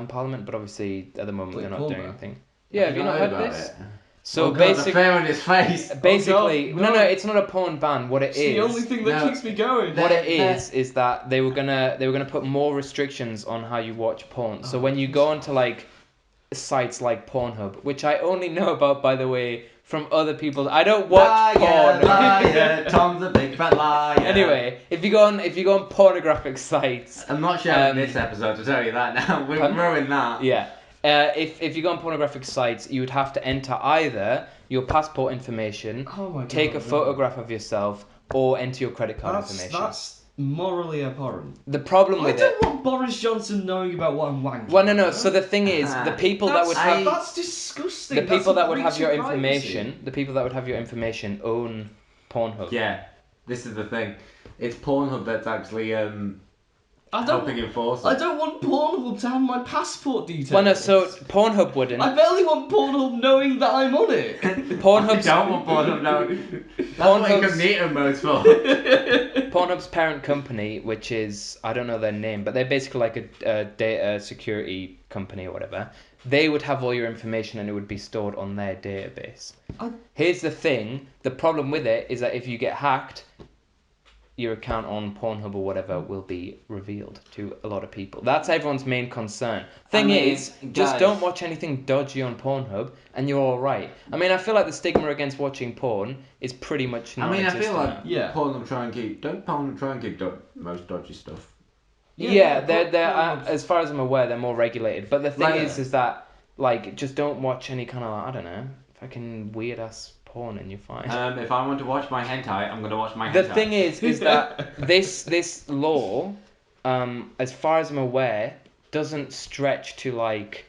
Parliament, but obviously at the moment they're not doing anything. Yeah, have you not heard of this? It? So basically, the fear on his face. Basically, no, it's not a porn ban. What it's the only thing that keeps me going. What it is that they were gonna put more restrictions on how you watch porn. So when you go onto like sites like Pornhub, which I only know about, by the way, from other people. I don't watch porn. Liar, Tom's a big fat liar. Anyway, if you go on pornographic sites, I'm not sharing this episode to tell you that now. We've ruined that. Yeah. If you go on pornographic sites, you would have to enter either your passport information, take a photograph of yourself, or enter your credit card information. That's morally abhorrent. The problem with I don't want Boris Johnson knowing about what I'm wanking. Well, no. So the thing is, the people that would have that's disgusting. The people that would have your information, the people that would have your information own Pornhub. Yeah, this is the thing. It's Pornhub that's actually helping enforce it. I don't want Pornhub to have my passport details. Well, no. So Pornhub wouldn't. I barely want Pornhub knowing that I'm on it. Pornhub's I don't want Pornhub knowing. That's what incognito mode's for. Pornhub's parent company, which is, I don't know their name, but they're basically like a data security company or whatever. They would have all your information and it would be stored on their database. Here's the thing. The problem with it is that if you get hacked, your account on Pornhub or whatever will be revealed to a lot of people. That's everyone's main concern. Thing is, just don't watch anything dodgy on Pornhub and you're alright. I mean, I feel like the stigma against watching porn is pretty much non-existent. I feel like Pornhub try and keep most dodgy stuff. Yeah, they're as far as I'm aware, they're more regulated. But the thing is that like just don't watch any kind of I don't know, fucking weird ass porn and you're fine. If I want to watch my hentai, I'm gonna watch my hentai. The thing is that this law, as far as I'm aware, doesn't stretch to like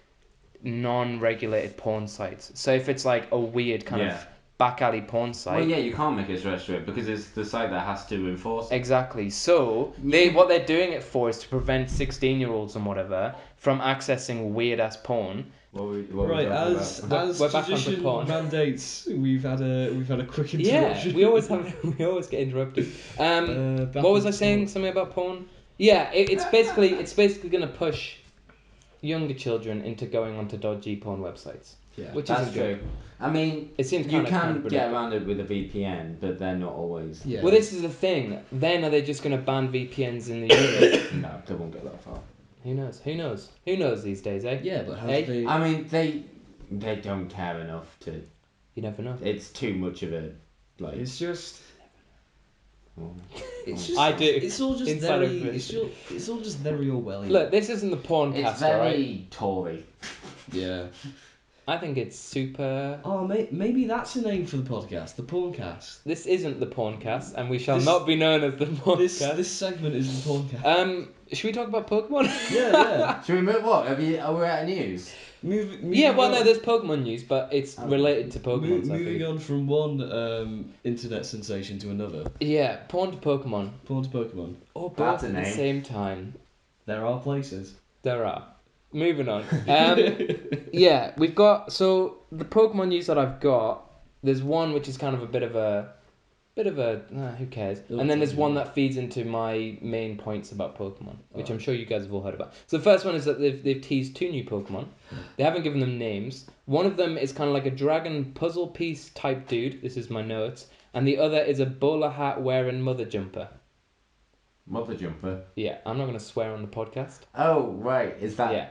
non-regulated porn sites. So if it's like a weird kind of back alley porn site. Well, yeah, you can't make it stretch to it because it's the site that has to enforce it. Exactly. So what they're doing it for is to prevent 16-year-olds and whatever from accessing weird ass porn. Right, as tradition mandates, we've had a quick interruption. Yeah, we always get interrupted. What was I saying? Something about porn? Yeah, it's basically gonna push younger children into going onto dodgy porn websites. Yeah, which that's isn't true. good. I mean, it seems you can get around it with a VPN, but they're not always. Yeah. Well, this is the thing. Then are they just going to ban VPNs in the US? No, they won't go that far. Who knows? Who knows these days, eh? Yeah, but how do they... I mean, they don't care enough to... You never know. It's too much of a... like. It's just... It's just, I do. It's all just very. It's all just very Orwellian. Look, this isn't the porncast, it's very right? Tory. Yeah. I think it's super... Oh, maybe that's a name for the podcast, the Porncast. This isn't the Porncast, and we shall not be known as the Porncast. This segment is the Porncast. Should we talk about Pokemon? Yeah. Should we move what? Are we out of news? There's Pokemon news, but it's related to Pokemon. Moving on from one internet sensation to another. Yeah, porn to Pokemon. Or both at the same time. There are places. There are. Moving on. Yeah, we've got the Pokemon news that I've got. There's one which is kind of a bit of a who cares? And then there's one that feeds into my main points about Pokemon, which I'm sure you guys have all heard about. So the first one is that they've teased 2 new Pokemon. They haven't given them names. One of them is kind of like a dragon puzzle piece type dude. This is my notes. And the other is a bowler hat wearing mother jumper. Mother jumper? Yeah, I'm not going to swear on the podcast. Oh, right. Is that... Yeah.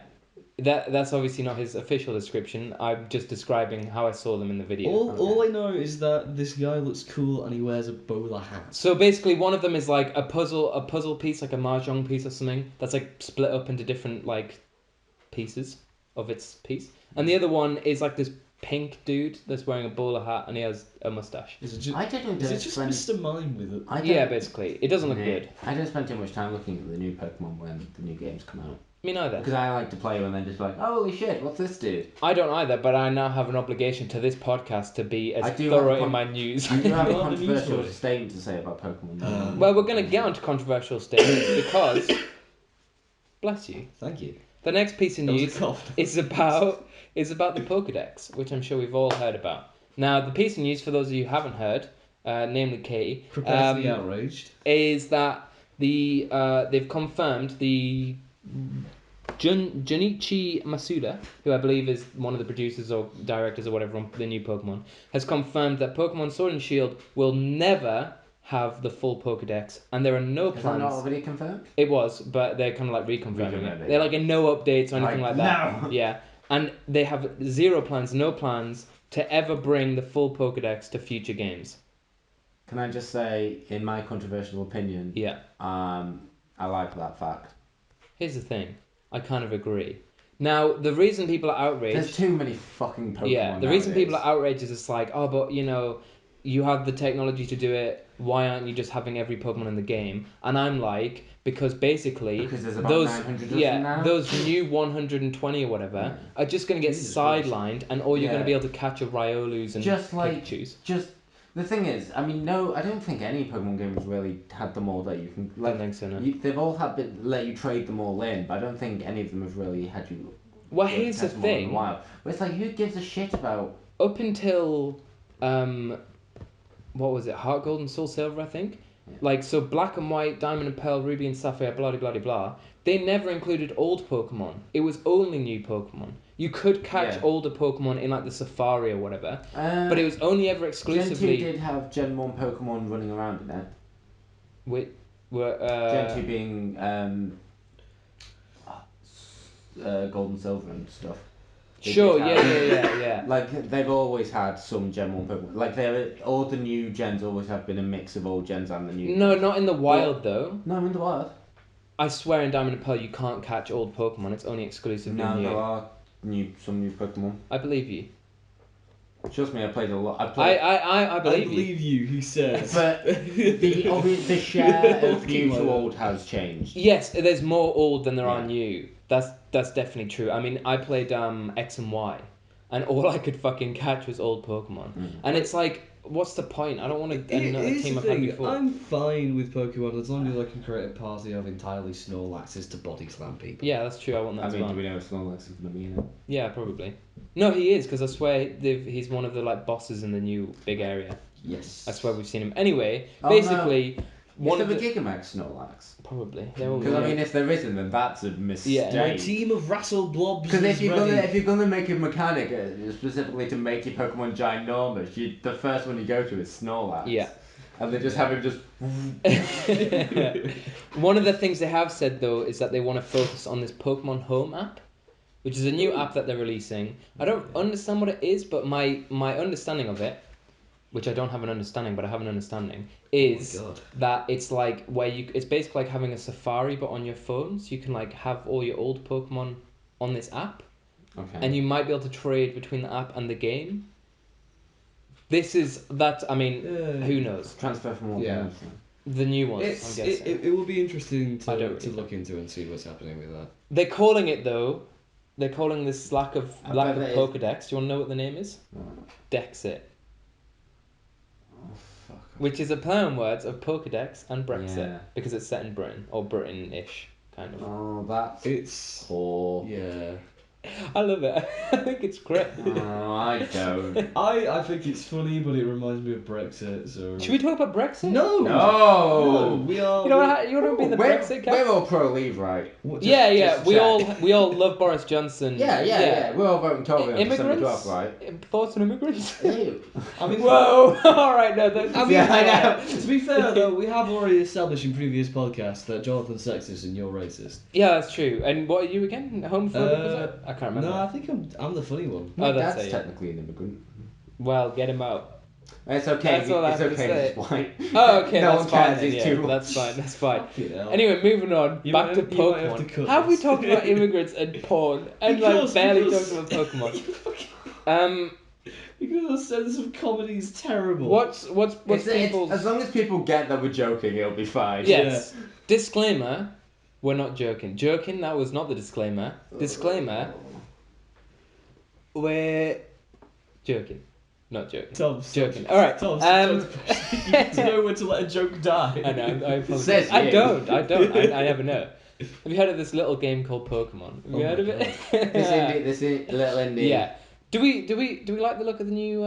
That's obviously not his official description. I'm just describing how I saw them in the video. All I know is that this guy looks cool and he wears a bowler hat. So basically, one of them is like a puzzle piece, like a mahjong piece or something, that's like split up into different like pieces of its piece, and the other one is like this pink dude that's wearing a bowler hat and he has a mustache. Is it just, I didn't is it just Mr. Mime with it? Yeah, basically. It doesn't look good. I don't spend too much time looking at the new Pokemon when the new games come out. Me neither. Because I like to play them and then just like, holy shit, what's this dude? I don't either, but I now have an obligation to this podcast to be as thorough in my news. I do have a controversial statement to say about Pokemon. Well, we're going to get onto controversial statements because... Bless you. Thank you. The next piece of news is about the Pokedex, which I'm sure we've all heard about. Now, the piece of news, for those of you who haven't heard, namely Katie, prepare to be outraged, is that they've confirmed the Junichi Masuda, who I believe is one of the producers or directors or whatever on the new Pokemon, has confirmed that Pokemon Sword and Shield will never have the full Pokedex, and there are no plans. Is that not already confirmed? It was, but they're kind of like reconfirming it. They're like in no updates or anything like that. No. Yeah, and they have no plans to ever bring the full Pokedex to future games. Can I just say, in my controversial opinion, yeah, I like that fact. Here's the thing, I kind of agree. Now, the reason people are outraged... There's too many fucking Pokemon Yeah, the reason nowadays. people are outraged is it's like, oh, but, you know, you have the technology to do it, why aren't you just having every Pokemon in the game? And I'm like, because basically... Because there's about 900 of them now? those new 120 or whatever are just going to get sidelined, and all you're going to be able to catch are Riolus and Pikachus. The thing is, I mean, no, I don't think any Pokemon games really had them all that you can... I don't think so, no. They've all let you trade them all in, but I don't think any of them have really had you... Well, here's the thing. But it's like, who gives a shit about... Up until, what was it, Heart Gold and Soul Silver, I think? Yeah. Like, so Black and White, Diamond and Pearl, Ruby and Sapphire, blah, blah, blah, blah, they never included old Pokemon. It was only new Pokemon. You could catch older Pokemon in like the Safari or whatever, but it was only ever exclusively... Gen 2 did have Gen 1 Pokemon running around in it. Gen 2 being Gold and Silver and stuff. Sure, yeah. Like, they've always had some Gen 1 Pokemon. Like, all the new gens always have been a mix of old gens and the new gens. Not in the wild, though. No, in the wild. I swear in Diamond and Pearl you can't catch old Pokemon, it's only exclusively new. No, there are some new Pokemon. I believe you. Trust me, I played a lot. I believe you, he says. But the share of new to old has changed. Yes, there's more old than there are new. That's definitely true. I mean, I played X and Y, and all I could fucking catch was old Pokemon. And it's like, what's the point? I don't want to end a team I've had before. I'm fine with Pokemon as long as I can create a party of entirely Snorlaxes to body slam people. Yeah, that's true. I want that as well. Do we know if Snorlax is going to be in it? Yeah, probably. No, he is, because I swear he's one of the like bosses in the new big area. Yes. I swear we've seen him. Anyway, basically... One of the Gigamax Snorlax? Probably. Because I mean, if there isn't, then that's a mistake. Yeah. My team of Wrestle Blobs. Because if you're gonna make a mechanic specifically to make your Pokemon ginormous, the first one you go to is Snorlax. Yeah. And they just have him just. One of the things they have said though is that they want to focus on this Pokemon Home app, which is a new app that they're releasing. I don't understand what it is, but my understanding of it, which I don't have an understanding, but I have an understanding, is that it's like it's basically like having a Safari but on your phone, so you can like have all your old Pokemon on this app, and you might be able to trade between the app and the game. I mean, who knows? Transfer from all games. The new ones, I'm guessing. It will be interesting to look into and see what's happening with that. They're calling it though. They're calling this lack of Pokedex. Do you want to know what the name is? Dexit. Which is a play on words of Pokedex and Brexit, because it's set in Britain, or Britain-ish, kind of. Oh, it's poor. Yeah. I love it. I think it's great. Oh, I don't. I think it's funny, but it reminds me of Brexit. So should we talk about Brexit? No. We are. You want to be the Brexit guy? We're all pro-leave, right? We all love Boris Johnson. Yeah. We're all voting Tory on December 12th, right? Thoughts on immigrants? I mean, whoa! All right, no. I know. To be fair, though, we have already established in previous podcasts that Jonathan's sexist and you're racist. Yeah, that's true. And what are you again? Homophobic? I can't remember. No, I think I'm the funny one. My dad's technically an immigrant. Well, get him out. It's okay. That's all I have to say. He's white. Oh, okay. No that's one cares. fine. He's too. That's fine. Anyway, moving on. Back to Pokemon. How have we talked about immigrants and porn and barely talked about Pokemon? Because the sense of comedy is terrible. What's people's... As long as people get that we're joking, it'll be fine. Yes. Disclaimer, we're not joking. Joking, that was not the disclaimer. Disclaimer, we're joking. Not joking. Tom's joking. All right. Tom's you know when to let a joke die. I know. I apologize. Says I you. don't. I never know. Have you heard of this little game called Pokemon? Have you heard of it? This little indie. Yeah. Do we like the look of the new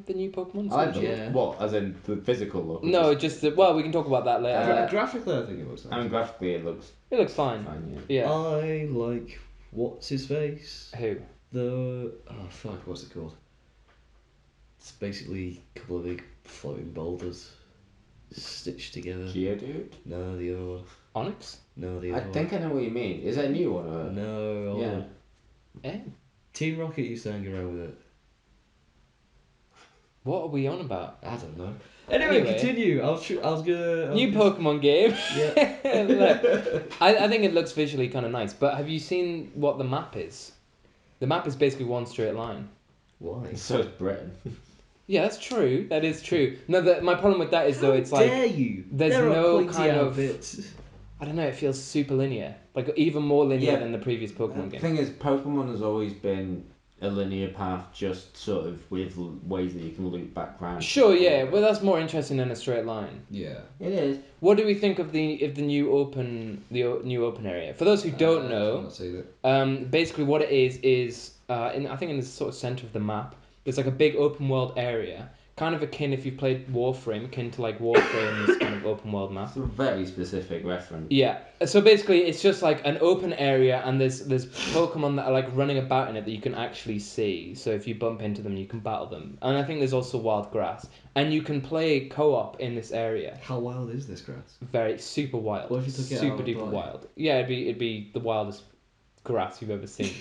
Pokemon? I like them. Yeah. What? As in the physical look? No, just well, we can talk about that later. Graphically, I think it looks nice. I mean, graphically, it looks It looks fine. fine. Yeah. I like what's his face. Who? What's it called? It's basically a couple of big floating boulders stitched together. Geodude? No, the other one. Onyx? No, the I other think I know what you mean. Is that a new one? Or... one. No, old Yeah. one. Eh? Team Rocket used to hang around with it. What are we on about? I don't know. Anyway, continue. I was gonna. New Pokemon game. Yeah. Look, I think it looks visually kind of nice, but have you seen what the map is? The map is basically one straight line. Why? So is Britain. Yeah, that's true. That is true. No, my problem with that is though it's How like dare you? there's There are no pointy kind of outfits. I don't know. It feels super linear, like even more linear Yeah. than the previous Pokemon The game. thing is, Pokemon has always been a linear path, just sort of with ways that you can loop back round. Sure, yeah, but that's more interesting than a straight line. Yeah. It is. What do we think of the new open area? For those who don't I've know, not seen it. basically what it is I think in the sort of center of the map, there's like a big open world area, kind of akin if you've played Warframe, akin to like Warframe's kind of open world map. It's a very specific reference. Yeah. So basically, it's just like an open area, and there's Pokemon that are like running about in it that you can actually see. So if you bump into them, you can battle them. And I think there's also wild grass, and you can play co-op in this area. How wild is this grass? Very super wild. What if you took it super out duper and wild? Yeah, it'd be the wildest grass you've ever seen.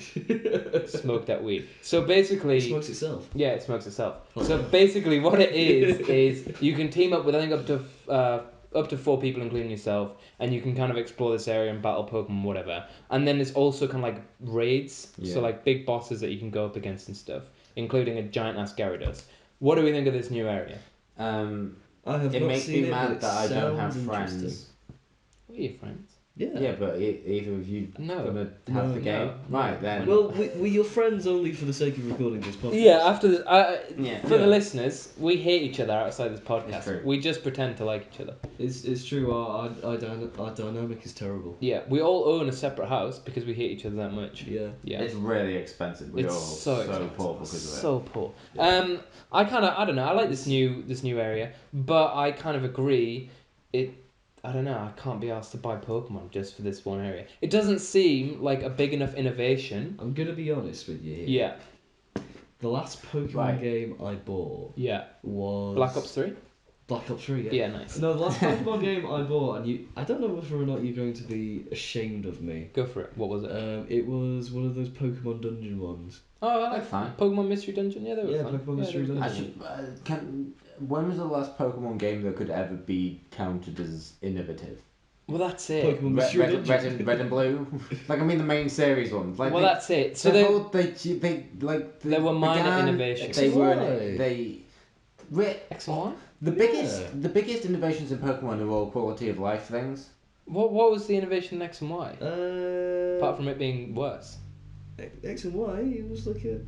Smoked that weed. So basically, It smokes itself. yeah, it smokes itself. Oh. So basically, what it is you can team up with I think up to 4 people, including yourself, and you can kind of explore this area and battle Pokemon, whatever. And then there's also kind of like raids, so like big bosses that you can go up against and stuff, including a giant ass Gyarados. What do we think of this new area? I have It not makes seen me it, but mad it that I don't have sounds interesting. friends. What are your friends? Yeah. Yeah, but either of you No. gonna have No, the game, no. right then? Well, we're your friends only for the sake of recording this podcast. Yeah, after this, Yeah. for the listeners, we hate each other outside this It's podcast. true. We just pretend to like each other. It's true. Our dynamic is terrible. Yeah, we all own a separate house because we hate each other that much. Yeah. Yeah. It's really expensive. We're It's all so expensive. poor because of it. So poor. I don't know. I like this new area, but I kind of agree. I don't know. I can't be asked to buy Pokemon just for this one area. It doesn't seem like a big enough innovation. I'm gonna be honest with you here. Yeah. The last Pokemon Right. game I bought Yeah. was Black Ops 3. Black Ops 3. Yeah. Yeah, nice. No, the last Pokemon game I bought, and I don't know whether or not you're going to be ashamed of me. Go for it. What was it? It was one of those Pokemon dungeon ones. Oh, I like They're fine. Pokemon Mystery Dungeon. Yeah, they were Yeah, fun. Pokemon Mystery they were Dungeon. Actually, when was the last Pokemon game that could ever be counted as innovative? Well, that's it. Pokemon Mystery Dungeon. Red and Blue. Like I mean, the main series ones. Like Well, that's it. So they there were minor innovations. They were Why? X and Y. the biggest innovations in Pokemon are all quality of life things. What was the innovation in X and Y? Apart Uh, from it being worse. X and Y, it was like a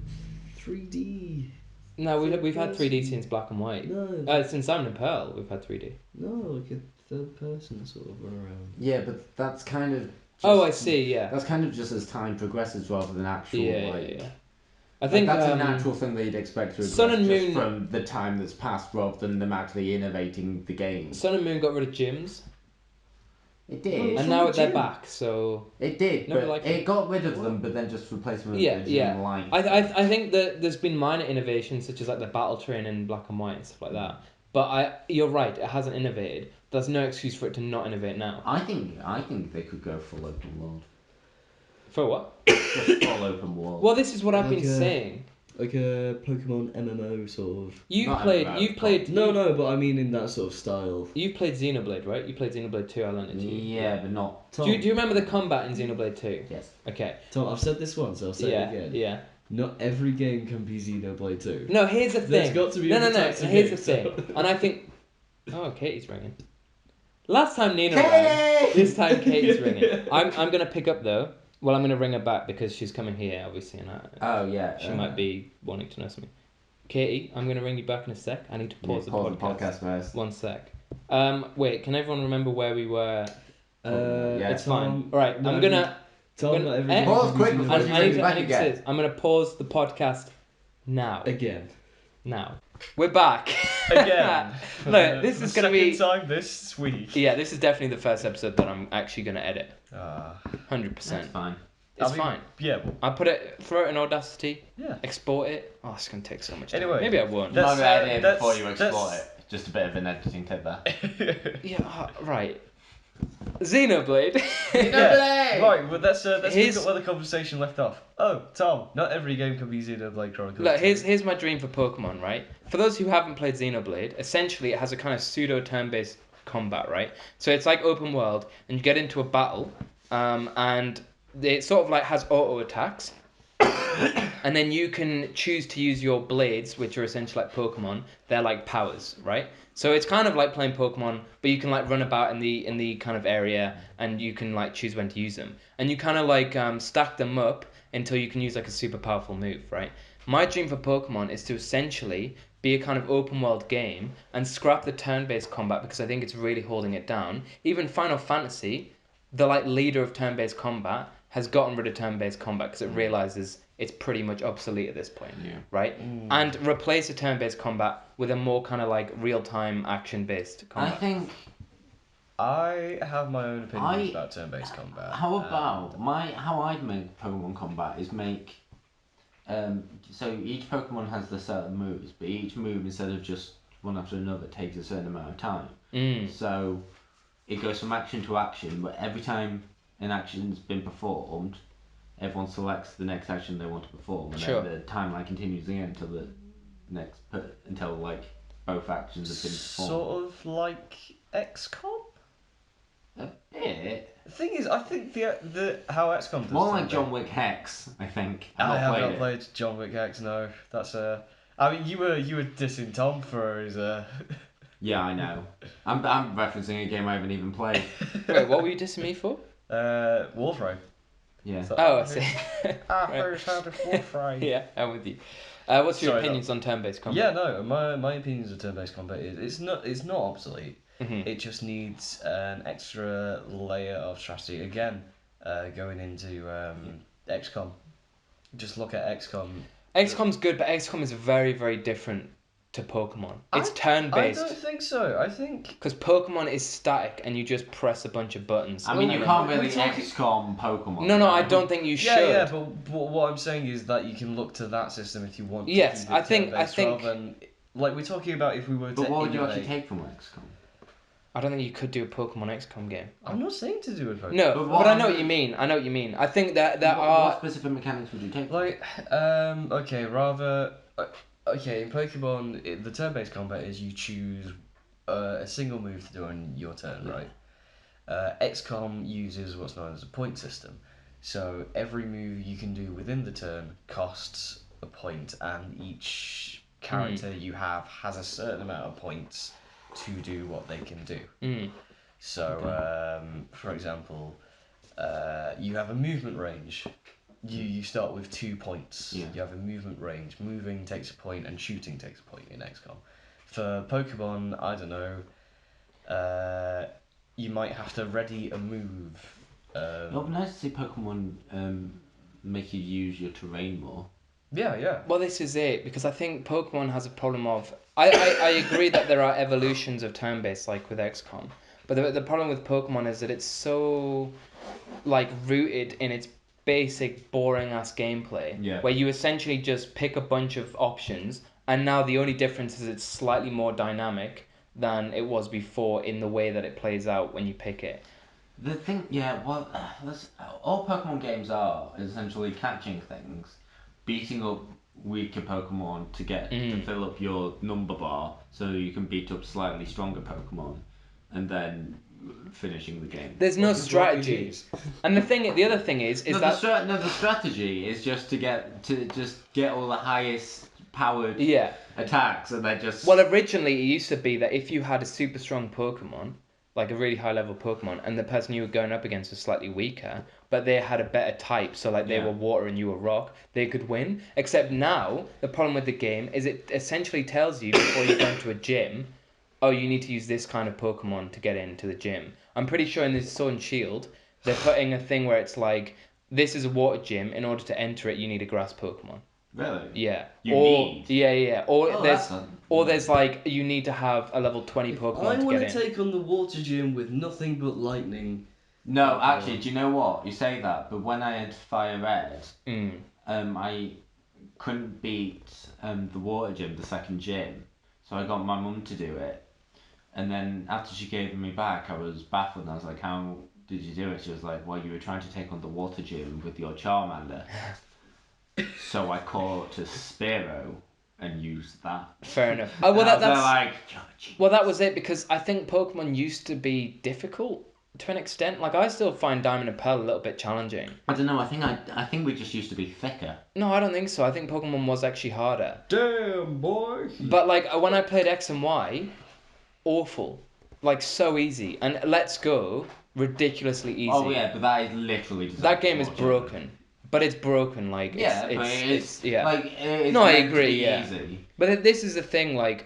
3D. No, we've had Third 3D since Black and White. No, Since Diamond and Pearl, we've had 3D. no, like a third person sort of run around. Yeah, but that's kind of. Oh, I see. Yeah. That's kind of just as time progresses rather than actual Yeah. I Like, think that's a natural thing that you'd expect to Sun and just Moon- from the time that's passed rather than them actually innovating the game. Sun and Moon got rid of gyms, It did. What's and wrong now with they're gym? back. So It did, Never but liked it it. got rid of them, but then just replaced them with Yeah, the yeah. gym line. I think that there's been minor innovations such as like the battle train in Black and White and stuff like that. But you're right, it hasn't innovated. There's no excuse for it to not innovate now. I think they could go full open world. For what? Just full open world. Well, this is what I've been Like a- saying. Like a Pokemon MMO sort of. You Not played. MMO, You played. No, but I mean in that sort of style. You played Xenoblade, right? You played Xenoblade 2. I lent it to you. Yeah, but not. Tom, Do you remember the combat in Xenoblade 2? Yes. Okay. Tom, I've said this once, I'll say Yeah. it again. Yeah. not every game can be Xenoblade 2. No, here's the thing. There's got to be no. types of Here's games, the thing, so- and I think. Oh, Katie's ringing. Last time Nina Katie! rang. This time Katie's ringing. I'm gonna pick up though. Well, I'm gonna ring her back because she's coming here, obviously, and Oh yeah. she might be wanting to know something. Katie, I'm gonna ring you back in a sec. I need to pause the podcast. First. 1 sec. Wait, can everyone remember where we were? Yeah. It's fine. All right, I'm gonna. Tom, not every game Pause can be quick before Xenoblade she I rings need to, back I need to again. say this. I'm gonna pause the podcast now. Again. Now. We're back. Again. Look, this is gonna be. Second time this week. Yeah, this is definitely the first episode that I'm actually gonna edit. 100%. That's fine. It's fine. Yeah. Well, I put it, throw it in Audacity, yeah. export it. Oh, it's gonna take so much time. Anyway, Maybe I won't. That's- Not an idea that's- before you explore that's- it. Just a bit of an editing tip there. Yeah, right. Xenoblade. Yeah. Right. Well, let's pick Here's- up where the conversation left off. Oh, Tom, not every game can be Xenoblade Chronicles. Look, here's my dream for Pokemon, right? For those who haven't played Xenoblade, essentially it has a kind of pseudo turn-based combat, right? So it's like open world, and you get into a battle, and it sort of like has auto attacks, and then you can choose to use your blades, which are essentially like Pokemon. They're like powers, right? So it's kind of like playing Pokemon, but you can like run about in the kind of area, and you can like choose when to use them, and you kind of like stack them up until you can use like a super powerful move, right? My dream for Pokemon is to essentially be a kind of open world game and scrap the turn-based combat because I think it's really holding it down. Even Final Fantasy, the like leader of turn-based combat, has gotten rid of turn-based combat because it realizes it's pretty much obsolete at this point, right? And replace the turn-based combat with a more kind of like real-time action-based I combat. think. I have my own opinions I- about turn-based combat. How about how I'd make Pokemon combat is make. So each Pokemon has the set of moves, but each move instead of just one after another takes a certain amount of time. So it goes from action to action, but every time an action's been performed, everyone selects the next action they want to perform, and Sure. then the timeline continues again until the until like both actions have been performed. Sort of like XCOM. A bit. The thing is, I think the how XCOM does More like turn-based- John Wick Hex, I think. I have not it. played John Wick X. No, that's a. I mean, you were dissing Tom for his. Yeah, I know. I'm referencing a game I haven't even played. Wait, what were you dissing me for? Warframe. Yeah. So- Oh, I see. First had a Warframe. Yeah, I'm with you. What's your Sorry, opinions on turn-based combat? Yeah, no. My opinions of turn-based combat is it's not obsolete. Mhm. It just needs an extra layer of strategy. Again, going into XCOM. Just look at XCOM. XCOM's good, but XCOM is very, very different to Pokemon. It's I turn-based. don't think so. I think. Because Pokemon is static and you just press a bunch of buttons. I mean, you And can't we're really talking- XCOM Pokemon. No, I don't think you should. Yeah, but what I'm saying is that you can look to that system if you want. To Yes, keep it I think- turn-based rather than, like we're talking about if we were But to what would you innovate. actually take from XCOM? I don't think you could do a Pokemon XCOM game. I'm not saying to do with Pokemon. No, But but, what I I'm- know what you mean. I know what you mean. I think that there what are. specific mechanics would you take? Like, okay, rather, okay, in Pokemon, the turn-based combat is you choose a single move to do on your turn, right? XCOM uses what's known as a point system. So every move you can do within the turn costs a point, and each character you have has a certain amount of points to do what they can do. So, for example, you have a movement range. You start with 2 points. Yeah. You have a movement range. Moving takes a point, and shooting takes a point in XCOM. For Pokemon, I don't know. You might have to ready a move. It would be nice to see Pokemon make you use your terrain more. Yeah. Well, this is it because I think Pokemon has a problem of. I agree that there are evolutions of turn-based like with XCOM, but the problem with Pokemon is that it's so like rooted in its basic boring ass gameplay. Yeah. Where you essentially just pick a bunch of options, and now the only difference is it's slightly more dynamic than it was before in the way that it plays out when you pick it. The thing, yeah, well, all Pokemon games are essentially catching things, beating up weaker Pokemon to get to fill up your number bar, so you can beat up slightly stronger Pokemon, and then finishing the game. There's no strategy. And the other thing is that the strategy is just to get all the highest powered attacks, and then just. Well, originally it used to be that if you had a super strong Pokemon, like a really high level Pokemon, and the person you were going up against was slightly weaker, but they had a better type, so like they were water and you were rock, they could win. Except now, the problem with the game is it essentially tells you before you go into a gym, oh, you need to use this kind of Pokemon to get into the gym. I'm pretty sure in this Sword and Shield, they're putting a thing where it's like, this is a water gym, in order to enter it, you need a grass Pokemon. Really? Yeah. Need? Yeah. Or there's like, you need to have a level 20 Pokemon to get in. I want to take on the water gym with nothing but lightning. No, actually, do you know what? You say that, but when I had Fire Red, I couldn't beat the water gym, the second gym, so I got my mum to do it. And then after she gave me back, I was baffled, and I was like, how did you do it? She was like, well, you were trying to take on the water gym with your Charmander. So I caught a Spearow and used that. Fair enough. Oh, well, that's like, well, that was it, because I think Pokemon used to be difficult to an extent. Like, I still find Diamond and Pearl a little bit challenging. I don't know. I think we just used to be thicker. No, I don't think so. I think Pokemon was actually harder. Damn, boy. But like when I played X and Y, awful, like so easy, and Let's Go ridiculously easy. Oh yeah, but that is literally that game is broken. But it's broken, like it's yeah. Like it's no, I agree. Yeah. Easy. But this is the thing. Like,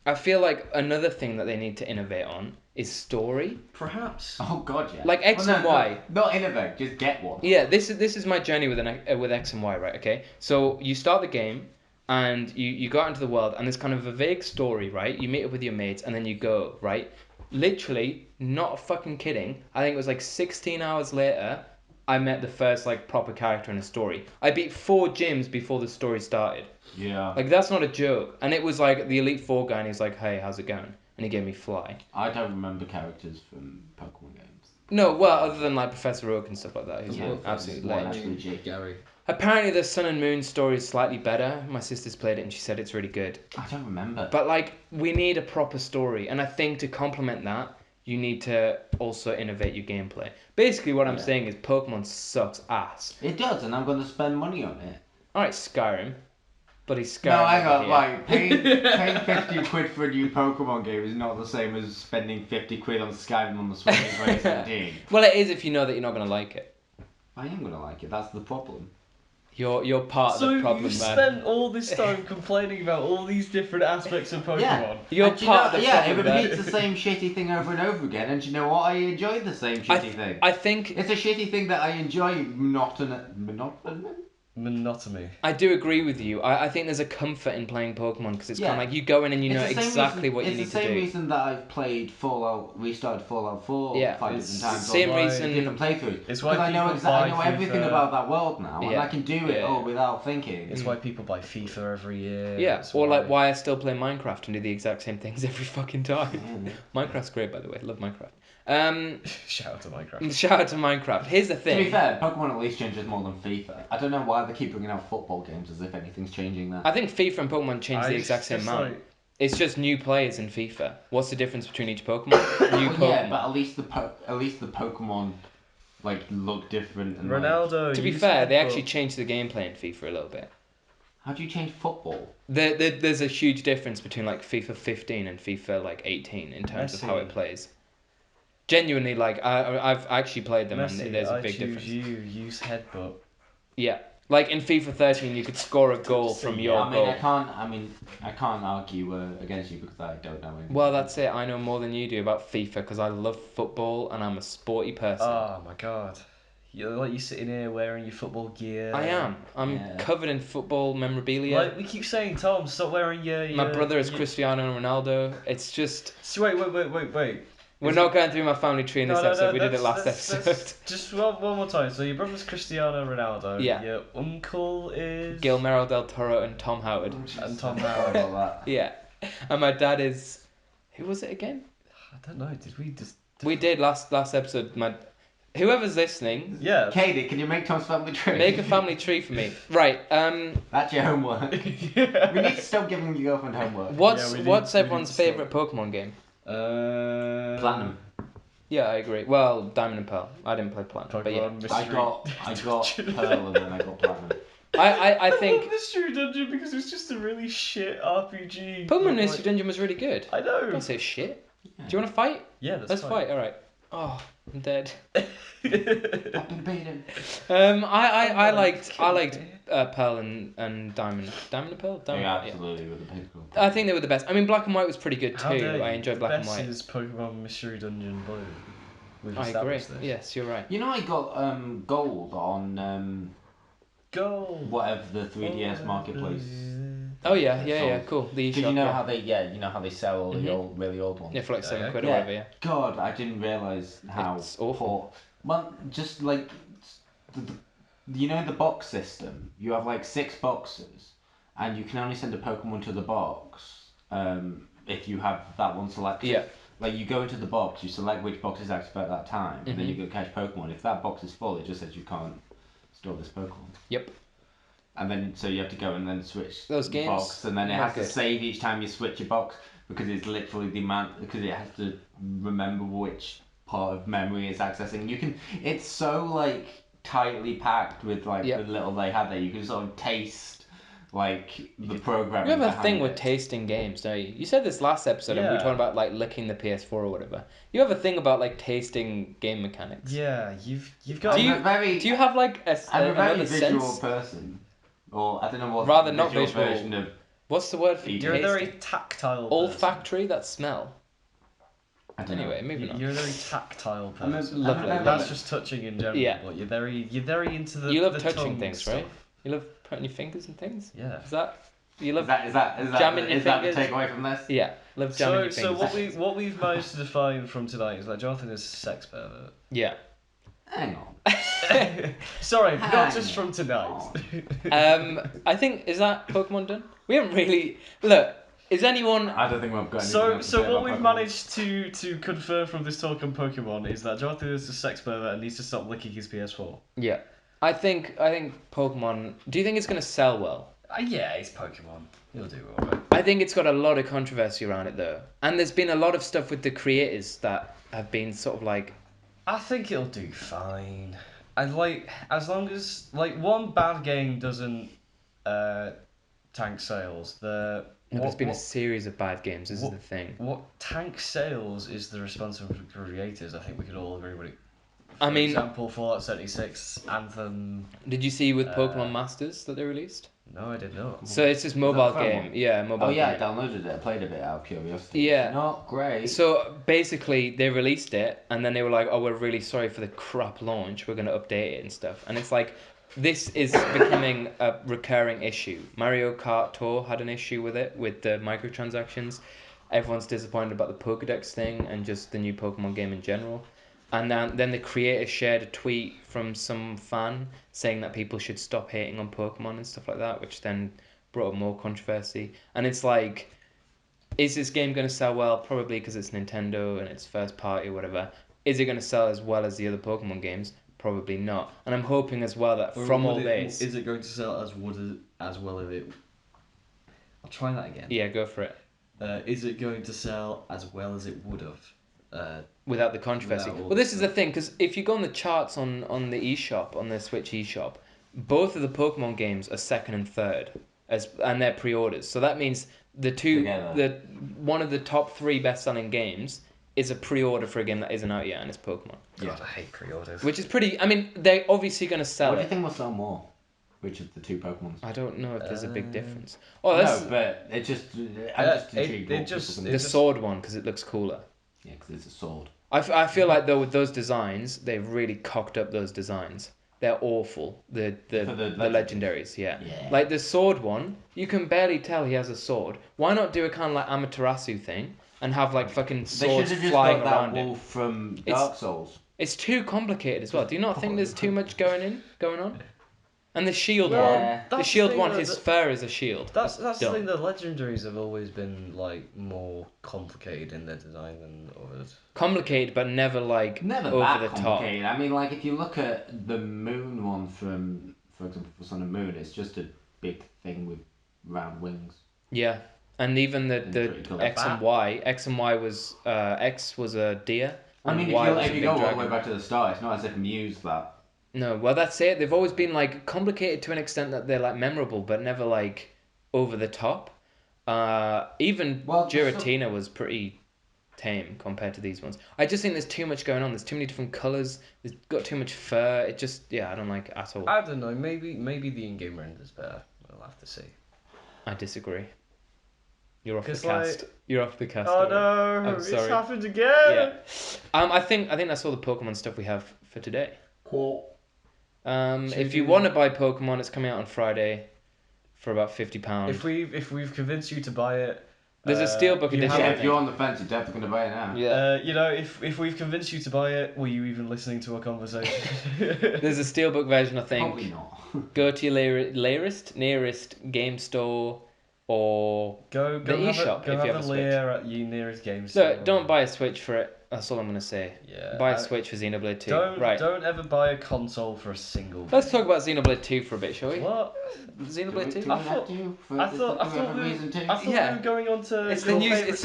I feel like another thing that they need to innovate on is story. Perhaps. Oh god, yeah. Like X and Y. Not innovate, just get one. Yeah, this is my journey with X and Y, right? Okay, so you start the game, and you go out into the world, and there's kind of a vague story, right? You meet up with your mates, and then you go, right? Literally, not fucking kidding. I think it was like 16 hours later, I met the first like proper character in a story. I beat 4 gyms before the story started. Yeah. Like, that's not a joke. And it was like the Elite Four guy, and he's like, hey, how's it going? And he gave me Fly. I don't remember characters from Pokemon games. No, well, other than like Professor Oak and stuff like that. He's absolutely legend. Gary. Apparently the Sun and Moon story is slightly better. My sister's played it and she said it's really good. I don't remember. But like, we need a proper story. And I think to complement that, you need to also innovate your gameplay. Basically what I'm saying is Pokemon sucks ass. It does, and I'm going to spend money on it. Alright, Skyrim. Bloody Skyrim. No, hang on, like, paying 50 quid for a new Pokemon game is not the same as spending 50 quid on Skyrim on the Switch in 2017. Well, it is if you know that you're not going to like it. I am going to like it, that's the problem. You're part of the problem, So man. you spent all this time complaining about all these different aspects of Pokemon. Yeah. You're part of the problem. Yeah, it repeats the same shitty thing over and over again, and do you know what? I enjoy the same shitty thing. I think it's a shitty thing that I enjoy monotony. I do agree with you. I think there's a comfort in playing Pokemon because it's kind of like you go in and you know exactly what you need to do. It's the same reason that I've played restarted Fallout 4 5 different times. Same reason. Different playthroughs. It's why I know everything about that world now, and I can do it all without thinking. It's why people buy FIFA every year. Yeah, or like why I still play Minecraft and do the exact same things every fucking time. Minecraft's great, by the way. Love Minecraft. Shout out to Minecraft. Shout out to Minecraft. Here's the thing. To be fair, Pokemon at least changes more than FIFA. I don't know why they keep bringing out football games as if anything's changing there. I think FIFA and Pokemon change the exact same amount. Like... It's just new players in FIFA. What's the difference between each Pokemon? New Pokemon. Yeah, but at least the Pokemon like look different. And Ronaldo. To be fair, they actually changed the gameplay in FIFA a little bit. How do you change football? There's a huge difference between like FIFA 15 and FIFA like 18 in terms of how it plays. Genuinely, like I've actually played them, and there's a big difference. You use headbutt. Yeah, like in FIFA 13, you could score a goal from your goal. I can't argue against you because I don't know anything. Well, that's it. I know more than you do about FIFA because I love football and I'm a sporty person. Oh my god. You're sitting here wearing your football gear. I am. I'm covered in football memorabilia. Like we keep saying, Tom, stop wearing your My brother is Cristiano Ronaldo. It's just... Wait. We're not going through my family tree in this episode. We did it last episode. Just one more time. So your brother's Cristiano Ronaldo. Yeah. Your uncle is... Guillermo del Toro and Tom Howard. And Tom Howard. Yeah. And my dad is... Who was it again? I don't know. Did we just... We did last episode. Whoever's listening... Yeah. Katie, can you make Tom's family tree? Make a family tree for me. Right. That's your homework. Yeah. We need to stop giving your girlfriend homework. What's everyone's favourite Pokemon game? Platinum. Yeah, I agree. Well, Diamond and Pearl. I didn't play Platinum, but yeah. I got Pearl and then I got Platinum. I love think Mystery Dungeon because it's just a really shit RPG. Pokemon Mystery Dungeon was really good. I know. Don't say shit. Yeah. Do you want to fight? Yeah, Let's fight. All right. Oh, I'm dead. I've been beaten. I liked Pearl and Diamond. Diamond and Pearl. Diamond. Yeah, Pearl, absolutely with the pinnacle. I think they were the best. I mean, Black and White was pretty good How too. dare I you? enjoyed The Black and best White. is Pokemon Mystery Dungeon Blue. We've I agree. established this. Yes, you're right. You know, I got gold on Gold. whatever the 3DS marketplace. Oh yeah, cool. The Because eShop. you know how they sell all the old, really old ones. Yeah, for like £7 or Yeah. whatever. Yeah. God, I didn't realise how It's awful. Well, just like you know the box system. You have like 6 boxes, and you can only send a Pokemon to the box if you have that one selected. Yeah. Like you go into the box, you select which box is active at that time, and then you go catch Pokemon. If that box is full, it just says you can't store this Pokemon. Yep. And then so you have to go and then switch Those the games, box, and then it not has to good. save each time you switch your box because it's literally because it has to remember which part of memory it's accessing. It's so like tightly packed with like the little they have there. You can sort of taste like the program. You have a thing with it. tasting games, don't you? You said this last episode, and we were Yeah. talking about like licking the PS4 or whatever. You have a thing about like tasting game mechanics. Yeah, you've got. Do you have like I'm a very another visual sense? person, or I don't know what Rather the not visual visual. version of. What's the word for You're You're a tasting? very tactile. Person. Olfactory, that smell. I don't Anyway, know. moving on. You're a very tactile I'm a- person. Lovely, I'm a- That's just touching in general. Yeah. But you're very into the. You love the touching tongue things, stuff. right? You love putting your fingers in things. Yeah. Is that you love? Is that jamming your is that the fingers? takeaway from this? Yeah, love jamming your So fingers. what we've managed to define from tonight is that Jonathan is a sex pervert. Yeah. Hang on. Sorry, not Hang just from tonight. I think is that Pokemon done? We haven't really look. Is anyone? I don't think we've got anything else to say So what about we've Pokemon. managed to confirm from this talk on Pokemon is that Jonathan is a sex pervert and needs to stop licking his PS4. Yeah, I think Pokemon. Do you think it's gonna sell well? Yeah, it's Pokemon. He'll do alright. I think it's got a lot of controversy around it though, and there's been a lot of stuff with the creators that have been sort of like. I think it'll do fine. As long as one bad game doesn't tank sales. There's been a series of bad games. This is the thing. What tank sales is the responsibility of creators. I think we could all agree with it. I mean, For example, Fallout 76, Anthem. did you see with Pokemon Masters that they released? No, I did not. So it's this mobile fun game. one? Yeah, mobile Oh yeah, game. I downloaded it. I played a bit out of curiosity. Yeah. Not great. So basically, they released it, and then they were like, "Oh, we're really sorry for the crap launch. We're going to update it and stuff." And it's like, this is becoming a recurring issue. Mario Kart Tour had an issue with it, with the microtransactions. Everyone's disappointed about the Pokédex thing and just the new Pokemon game in general. And then the creator shared a tweet from some fan saying that people should stop hating on Pokemon and stuff like that, which then brought up more controversy. And it's like, is this game going to sell well? Probably because it's Nintendo and it's first party or whatever. Is it going to sell as well as the other Pokemon games? Probably not. And I'm hoping as well that from all this... Is it going to sell as well as it... I'll try that again. Yeah, go for it. Is it going to sell as well as it would have? Without the controversy. Without all Well, this the is the thing, because if you go on the charts on the eShop, on the Switch eShop, both of the Pokemon games are second and third, and they're pre-orders. So that means one of the top 3 best-selling games is a pre-order for a game that isn't out yet, and it's Pokemon. God, I hate pre-orders. Which is pretty... I mean, they're obviously going to sell What do it. you think will sell more? Which of the 2 Pokemon? I don't know if there's a big difference. Oh, that's No, but it just... I'm just intrigued. the sword one, because it looks cooler. Yeah, because it's a sword. I feel like though with those designs, they've really cocked up those designs. They're awful. The legendaries, yeah. Like the sword one, you can barely tell he has a sword. Why not do a kind of like Amaterasu thing and have like fucking swords They should have just flying got that around it? wolf from Dark Souls. It's too complicated as well. Do you not think there's too much going on? And the shield Yeah. one, the That's shield the one, thing, his that- fur is a shield. That's the Dumb. thing. The legendaries have always been like more complicated in their design than others. Complicated, but never like Never over that the top. complicated. I mean, like, if you look at the moon one from, for example, for Sun and Moon, it's just a big thing with round wings. Yeah, and even the pretty cool. X and Y. X and Y was X was a deer, I mean, if you go all the way back to the start, it's not as if Muse that. No, well that's it. They've always been like complicated to an extent that they're like memorable, but never like over the top. Even Giratina was pretty tame compared to these ones. I just think there's too much going on. There's too many different colours. There's got too much fur. It just, I don't like it at all. I don't know. Maybe the in-game render's better. We'll have to see. I disagree. You're off the cast. Like, You're off the cast. Oh no! I'm sorry. It's happened again. Yeah. I think that's all the Pokemon stuff we have for today. Cool. If you want to buy Pokemon, it's coming out on Friday for about £50. If we've convinced you to buy it, there's a steelbook edition. If you're on the fence, you're definitely gonna buy it now. Yeah. If we've convinced you to buy it, were you even listening to our conversation? There's a steelbook version, I think. Probably not. Go to your nearest game store, or go the eShop if you have a Switch. At your nearest game store. Look, don't buy a Switch for it. That's all I'm gonna say. Yeah. Buy a Switch for Xenoblade 2. Don't ever buy a console for a single. Let's talk about Xenoblade 2 for a bit, shall we? What? Xenoblade 2? I thought we were going on to. It's the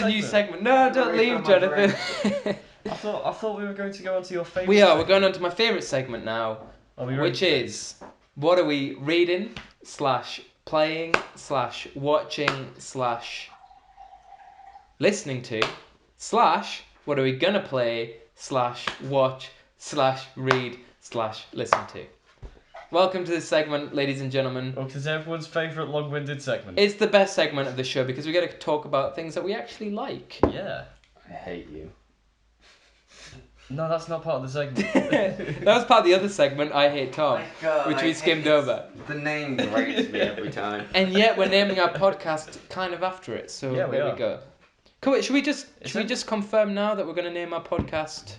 new segment. No, don't leave, Jonathan. I thought we were going to go on to your favourite. We are. We're going on to my favourite segment now, which is what are we reading / playing / watching / listening to / what are we gonna play / watch / read / listen to. Welcome to this segment, ladies and gentlemen. Well, because everyone's favourite long-winded segment. It's the best segment of the show because we get to talk about things that we actually like. Yeah. I hate you. No, that's not part of the segment. That was part of the other segment, I Hate Tom, which we skimmed over. The name grates me every time. And yet we're naming our podcast kind of after it, so there we go. Cool, should we just confirm now that we're going to name our podcast?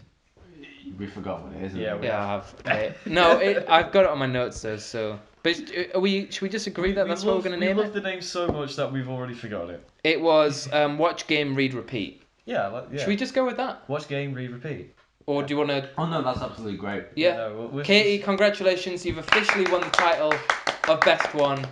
We forgot what it is. Yeah, I have. No, I've got it on my notes though. So, but should we just agree that that's what we're going to name it? We love the name so much that we've already forgotten it. It was Watch, Game, Read, Repeat. Yeah. Should we just go with that? Watch, Game, Read, Repeat. Or do you want to? Oh no, that's absolutely great. Yeah. No, Katie, congratulations! You've officially won the title of Best One.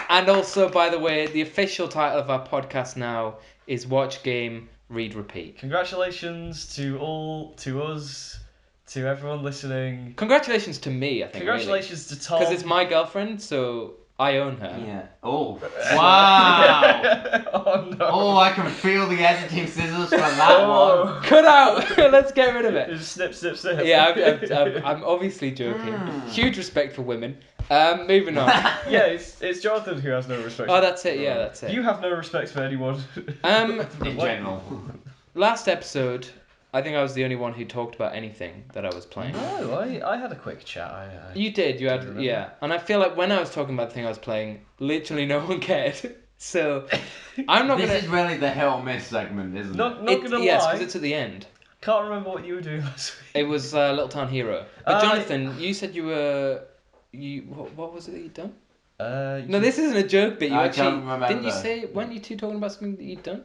And also, by the way, the official title of our podcast now is Watch, Game, Read, Repeat. Congratulations to us, to everyone listening. Congratulations to me, I think. Congratulations to Tom. Because it's my girlfriend, so I own her. Yeah. Oh. Wow. Oh no. Oh, I can feel the editing scissors from that one. Cut out! Let's get rid of it. Just snip. Yeah, I'm obviously joking. Huge respect for women. Moving on. Yeah, it's Jonathan who has no respect. Oh, that's it. Yeah, that's it. You have no respect for anyone. In general. Last episode, I think I was the only one who talked about anything that I was playing. No, I had a quick chat. You did. You had. Yeah, and I feel like when I was talking about the thing I was playing, literally no one cared. So I'm not gonna. This is really the hit or miss segment, isn't it? Not gonna lie. Yes, because it's at the end. Can't remember what you were doing last week. It was Little Town Hero. But Jonathan, you said you were. What was it that you'd done? No, this isn't a joke bit. You I actually can't remember. didn't you say? Weren't you two talking about something that you'd done?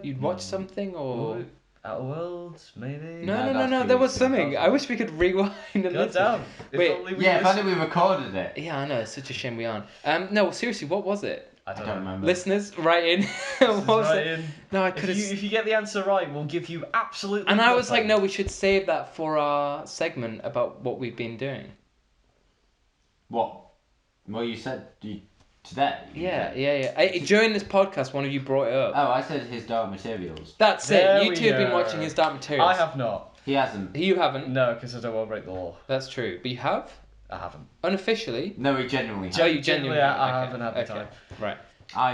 You'd watched something or? Outer Worlds, maybe. No. There was something. I wish we could rewind and listen. Down. Wait. If only we recorded it. Yeah, I know. It's such a shame we aren't. No, seriously, what was it? I don't remember. Listeners, write in. What was it? No, I could have. If you get the answer right, we'll give you absolutely. And I was like, no, we should save that for our segment about what we've been doing. What? Well, you said today. Yeah. During this podcast, one of you brought it up. Oh, I said His Dark Materials. That's There it. You two have been watching His Dark Materials. I have not. He hasn't. You haven't. No, because I don't want to break the law. That's true. But you have? I haven't. Unofficially? No, he genuinely has. Oh, you genuinely I haven't had the time. Right.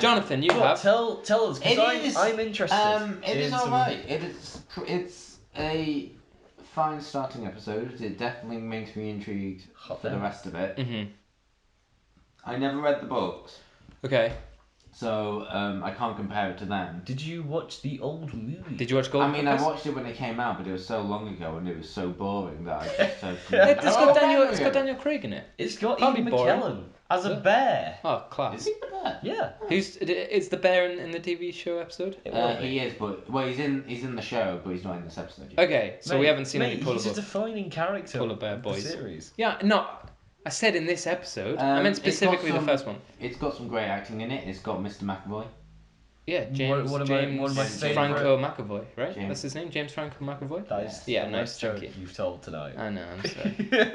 Jonathan, you Well, have. Tell us, because I'm interested. It is alright. It's a fine starting episode. It definitely makes me intrigued for the rest of it. Mm-hmm. I never read the books, Okay. so I can't compare it to them. Did you watch the old movie? Did you watch Golden I Compass? watched it when it came out, but it was so long ago and it was so boring that I just said... It's got Daniel Craig in it. It's got Can't Ian be boring. McKellen as a bear. Oh, class. Is he the bear? Yeah. Is the bear in the TV show episode? He is, but he's in the show, but he's not in this episode yet. Okay, so we haven't seen any Polar He's a defining character. Polar Bear of boys. The series. Yeah, no, I said in this episode. I meant specifically the first one. It's got some great acting in it. It's got Mr. McAvoy. Yeah, James one of James my Franco McAvoy, right? James. That's his name, James Franco McAvoy. That is Yeah, the nice, best thank joke you. you've told tonight. I know, I'm sorry.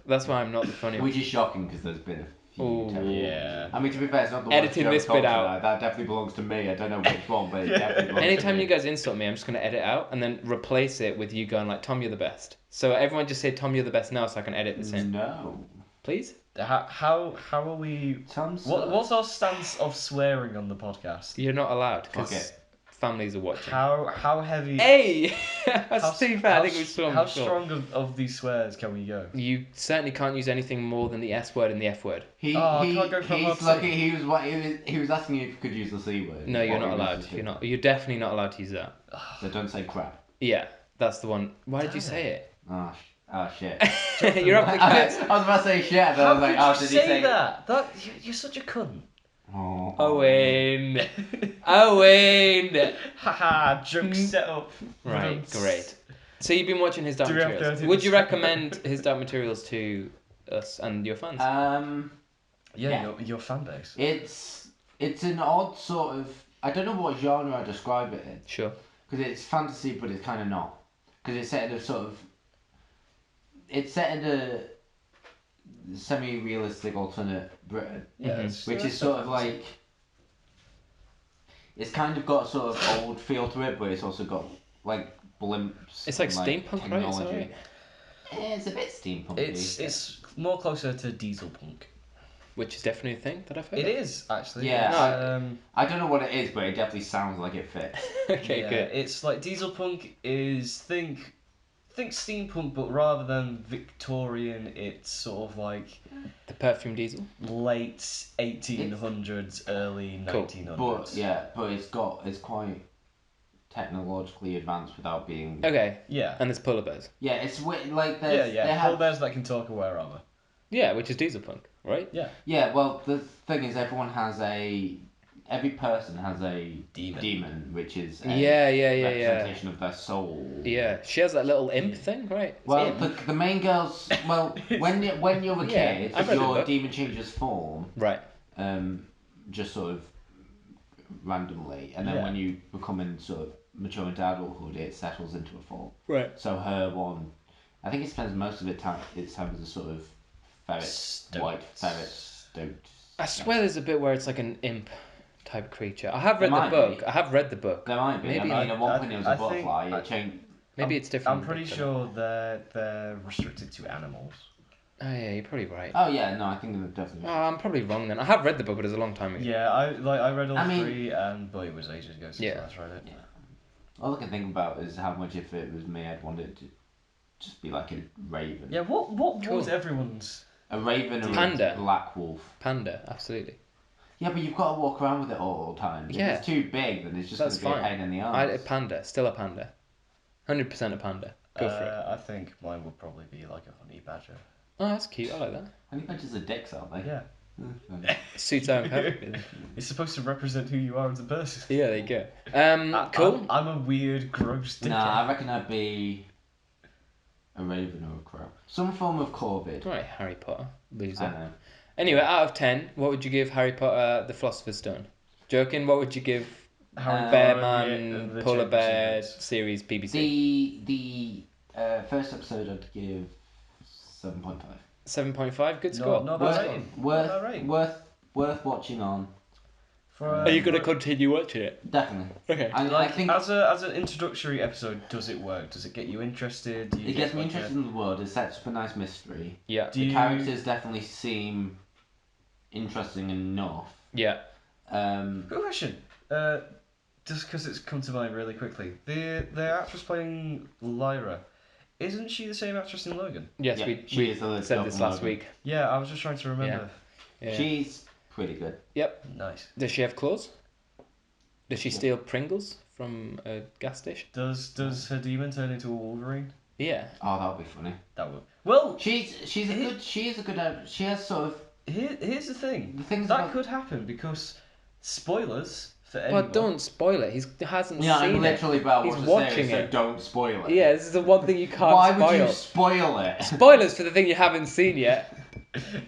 That's why I'm not the funny one. Which is shocking because there's been a few Ooh. terrible Yeah. ones. I mean, to be fair, it's not the Editing worst this joke bit told out. tonight. That definitely belongs to me. I don't know which one, but it definitely belongs to Anytime me. you guys insult me, I'm just gonna edit out and then replace it with you going like, Tom, you're the best. So everyone just say, Tom, you're the best now, so I can edit this in. No. Please? How are we? Tom's What's our stance of swearing on the podcast? You're not allowed Fuck because it. families are watching. How heavy? Hey! That's too bad. I think we saw How strong of these swears can we go? You certainly can't use anything more than the S word and the F word. I can't go for a hard he's lucky. C. He was asking you if you could use the C word. No, you're Or not he was allowed. just You're doing- not. You're definitely not allowed to use that. So don't say crap. Yeah, that's the one. Why did you Damn say it? Oh shit. You're up the I cat. was about to say shit, but I How was like, could oh, you did say he say that? You're such a cunt. Oh, Owen. Owen. Haha, joke set up. Right, great. So you've been watching his Dark Do we have Materials. 30 Would you minutes? recommend his Dark Materials to us and your fans? Yeah, your fan base. It's an odd sort of. I don't know what genre I describe it in. Sure. Because it's fantasy, but it's kind of not. Because it's set in a sort of. It's set in a semi-realistic alternate Britain, Yeah, which is sort of like. It's kind of got sort of old feel to it, but it's also got like blimps. It's like and, steampunk, right? Is that right? Yeah, it's a bit steampunky. It's more closer to diesel punk. Which is definitely a thing that I've heard. It of. is actually. Yeah, I don't know what it is, but it definitely sounds like it fits. Okay, yeah, good. It's like diesel punk is think steampunk, but rather than Victorian, it's sort of like The perfume diesel. late 1800s, early Cool. 1900s. But it's quite technologically advanced without being. Okay. Yeah. And there's polar bears. Yeah, it's like Yeah, there's yeah. They Polar have. bears that can talk and wear armor. Yeah, which is diesel punk, right? Yeah. Yeah, well, the thing is, every person has a Demon. which is a Yeah. representation of their soul. Yeah, she has that little imp thing, right? It's Well, imp. the main girls. Well, when you're a Yeah, kid, I've read the your book. demon changes form, Right. just sort of randomly, and then Yeah. when you become in sort of mature into adulthood, it settles into a form. Right. So her one, I think it spends most of its time as a sort of ferret, white ferret, stoked. I swear there's a bit where it's like an imp type creature. I have read There the might book. be. I have read the book. There might be. Maybe- I mean, at one point it was a I think- butterfly. It changed. Maybe it's different. I'm pretty sure they're restricted to animals. Oh yeah, you're probably right. Oh yeah, no, I think that definitely. Oh, I'm probably wrong then. I have read the book, but it was a long time ago. Yeah, I read all I mean- three, and boy, it was ages ago since Yeah. I last read it. All I can think about is how much if it was me, I'd want it to just be like a raven. Yeah, what Cool. was everyone's? A raven or Panda. a black wolf. Panda, absolutely. Yeah, but you've got to walk around with it all the time. If Yeah. it's too big, then it's just going That's to be a fine. pain in the arse. A panda, still a panda. 100% a panda. Go for it. I think mine would probably be like a honey badger. Oh, that's cute. I like that. Honey badgers are dicks, aren't they? Yeah. Suits Owen perfectly. It's supposed to represent who you are as a person. Yeah, there you go. Cool. I'm a weird, gross dickhead. Nah, I reckon I'd be a raven or a crow. Some form of corvid. Right, Harry Potter. I Loser. know. Anyway, out of 10, what would you give Harry Potter the Philosopher's Stone? Joking, what would you give Harry Bear Potter, Man, the Polar Chamber Bear Secrets. series BBC? The first episode I'd give 7.5. 7.5, good score. Not bad rating. Not bad rating. Worth watching on. Are you going to continue watching it? Definitely. Okay. I Like think as an introductory episode, does it work? Does it get you interested? Do you it gets me like interested in the world. It sets up a nice mystery. Yeah. Do The you- characters definitely seem interesting enough. Yeah. Good question. Just because it's come to mind really quickly, the actress playing Lyra, isn't she the same actress in Logan? Yes, Yeah, we she is the said girl this from last Logan. week. Yeah, I was just trying to remember. Yeah. She's pretty good. Yep. Nice. Does she have claws? Does she steal Pringles from a gas station? Does her demon turn into a Wolverine? Yeah. Oh, that would be funny. That would. Well, She is a good. She has sort of. here's the thing. The things that about- could happen because spoilers for Well, anyone. don't spoil it. He hasn't Yeah, seen I'm literally it. about He's what to watching say, so it. don't spoil it. Yeah, this is the one thing you can't Why spoil. would you spoil it? Spoilers for the thing you haven't seen yet.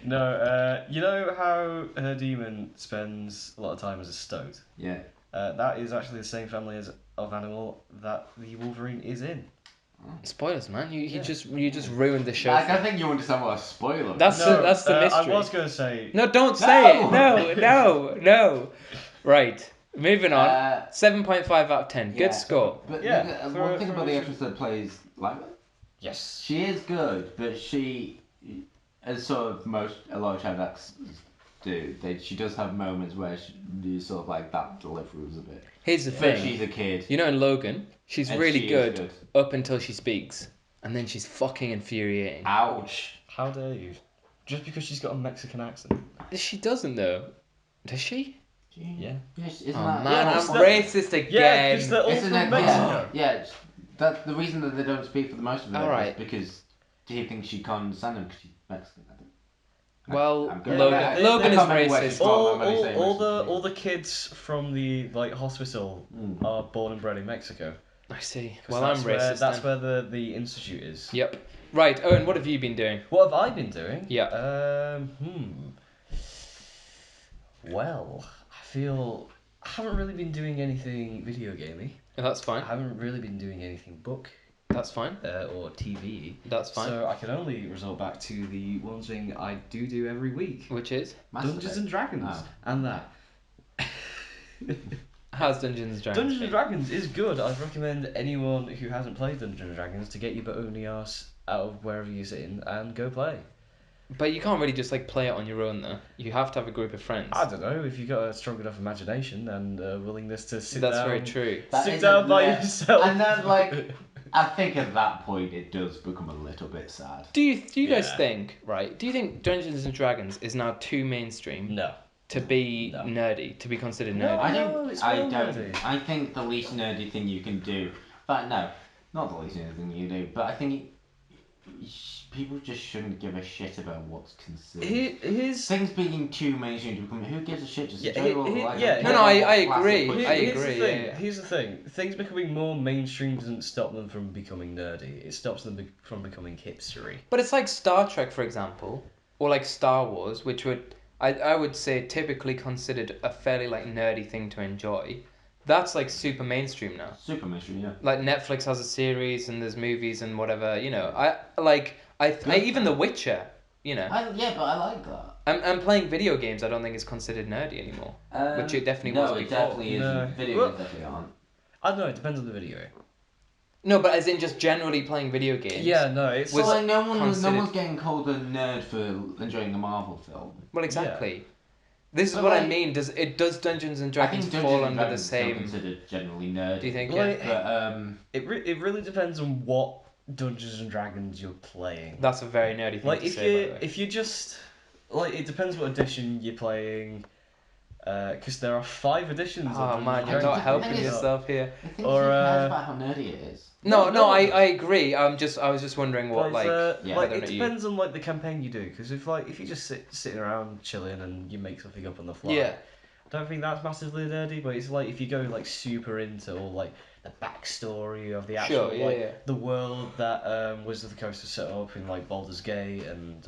No, you know how her demon spends a lot of time as a stoat? Yeah. That is actually the same family of animal that the Wolverine is in. Spoilers, man. You Yeah. just ruined the show. I don't think you understand what a spoiler is. That's the mystery. I was going to say... No, don't say it. No. Right. Moving on. 7.5 out of 10. Good score. But Yeah, one thing about the actress that plays Lila, Yes. she is good, but she, as sort of a lot of child actors do, she does have moments where you sort of like that delivery was a bit. Here's the But thing. she's a kid. You know, in Logan, she's And really she is good, good. up until she speaks, and then she's fucking infuriating. Ouch. How dare you? Just because she's got a Mexican accent. She doesn't though. Does she? Yeah. Isn't Oh that, man, I'm that- racist again. Yeah, because they're all Isn't from it? Mexico. Yeah. That's the reason that they don't speak for the most of it. Alright. Is because he thinks she can't understand him because she's Mexican. I think. Well, I'm good. Logan, I Logan is can't remember where she's racist. from. All, I'm only saying all most the of all the kids from the hospital are born and bred in Mexico. I see. 'Cause Well, I'm that's where, racist. That's then. where the institute is. Yep. Right, Owen, what have you been doing? What have I been doing? Yeah. Well, I haven't really been doing anything video gamey. That's I fine. haven't really been doing anything book That's fine. or TV. That's fine. So I can only resort back to the one thing I do every week: Which is? Dungeons and Dragons, and that. How's Dungeons and Dragons? Dungeons and Dragons is good. I'd recommend anyone who hasn't played Dungeons and Dragons to get your bony ass out of wherever you're sitting and go play. But you can't really just play it on your own though. You have to have a group of friends. I don't know if you've got a strong enough imagination and willingness to sit down. That's very true. Sit down by yourself. And then I think at that point it does become a little bit sad. Do you guys Yeah. think, right? Do you think Dungeons and Dragons is now too mainstream No. to be No. nerdy, to be considered No. nerdy? I think the least nerdy thing you can do, but no, not the least nerdy thing you can do, but I think people just shouldn't give a shit about what's considered. Here's Things being too mainstream to become. Who gives a shit? Just Yeah, enjoy he- what, yeah, No, I agree. classic I Here's agree, the thing. yeah. Here's the thing. Things becoming more mainstream doesn't stop them from becoming nerdy. It stops them from becoming hipstery. But it's like Star Trek, for example, or like Star Wars, which I would say typically considered a fairly nerdy thing to enjoy. That's super mainstream now. Super mainstream, yeah. Like Netflix has a series and there's movies and whatever. I even The Witcher. Yeah, but I like that. And playing video games, I don't think is considered nerdy anymore, which it definitely was No, it before. definitely isn't. No. Video Well- games definitely aren't. I don't know. It depends on the video. No, but as in just generally playing video games. Yeah, no, it's Was So no considered- one's getting called a nerd for enjoying a Marvel film. Well, exactly. This is But what I mean. Does Dungeons and I Dragons think Dungeons fall and under the Dragons is still same? considered generally nerdy. Do you think? Well, Yeah. But it really depends on what Dungeons and Dragons you're playing. That's a very nerdy thing to If say. By the way. you just it depends what edition you're playing, because there are 5 editions. of Oh Dungeons man, and you're not Dragons. helping is- yourself here. I think Or, who cares about how nerdy it is? No, I agree. I was just wondering what But, yeah, whether or it not you- depends on the campaign you do. Because if you just sitting around chilling and you make something up on the fly, Yeah. I don't think that's massively nerdy. But it's if you go super into all the backstory of the actual Sure, yeah. the world that Wizard of the Coast has set up in Baldur's Gate and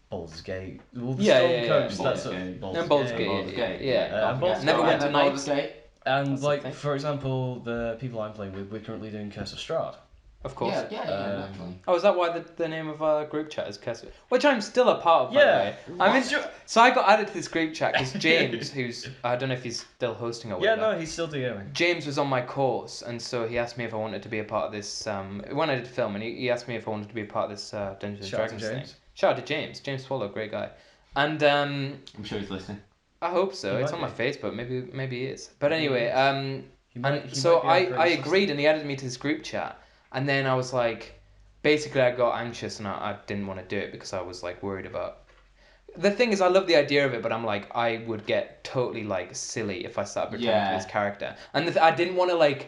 Baldur's Gate, well, the Yeah, Storm yeah, yeah. Coast. Baldur's That's Gate. And Baldur's Gate, Baldur's Gate. yeah. Baldur's Never Gate. went to Baldur's night. Gate. And That's the thing. for example, the people I'm playing with, we're currently doing Curse of Strahd. Of course. Yeah, naturally. Oh, is that why the name of our group chat is Curse? Which I'm still a part of, by Yeah. the way. So I got added to this group chat because James, who's I don't know if he's still hosting or Yeah, whatever. no, he's still DMing. James was on my course, and so he asked me if I wanted to be a part of this. When I did film, and he asked me if I wanted to be a part of this Dungeons and Shout out to Dragons thing. James. Shout out to James. James Swallow, great guy. And I'm sure he's listening. I hope so. He It's might on my be. Facebook. Maybe he is. But anyway, He might and be so our I greatest agreed, and he added me to this group chat, and then I was basically I got anxious and I didn't want to do it because I was worried about. The thing is, I love the idea of it, but I'm I would get totally silly if I started pretending to this character, and I didn't want to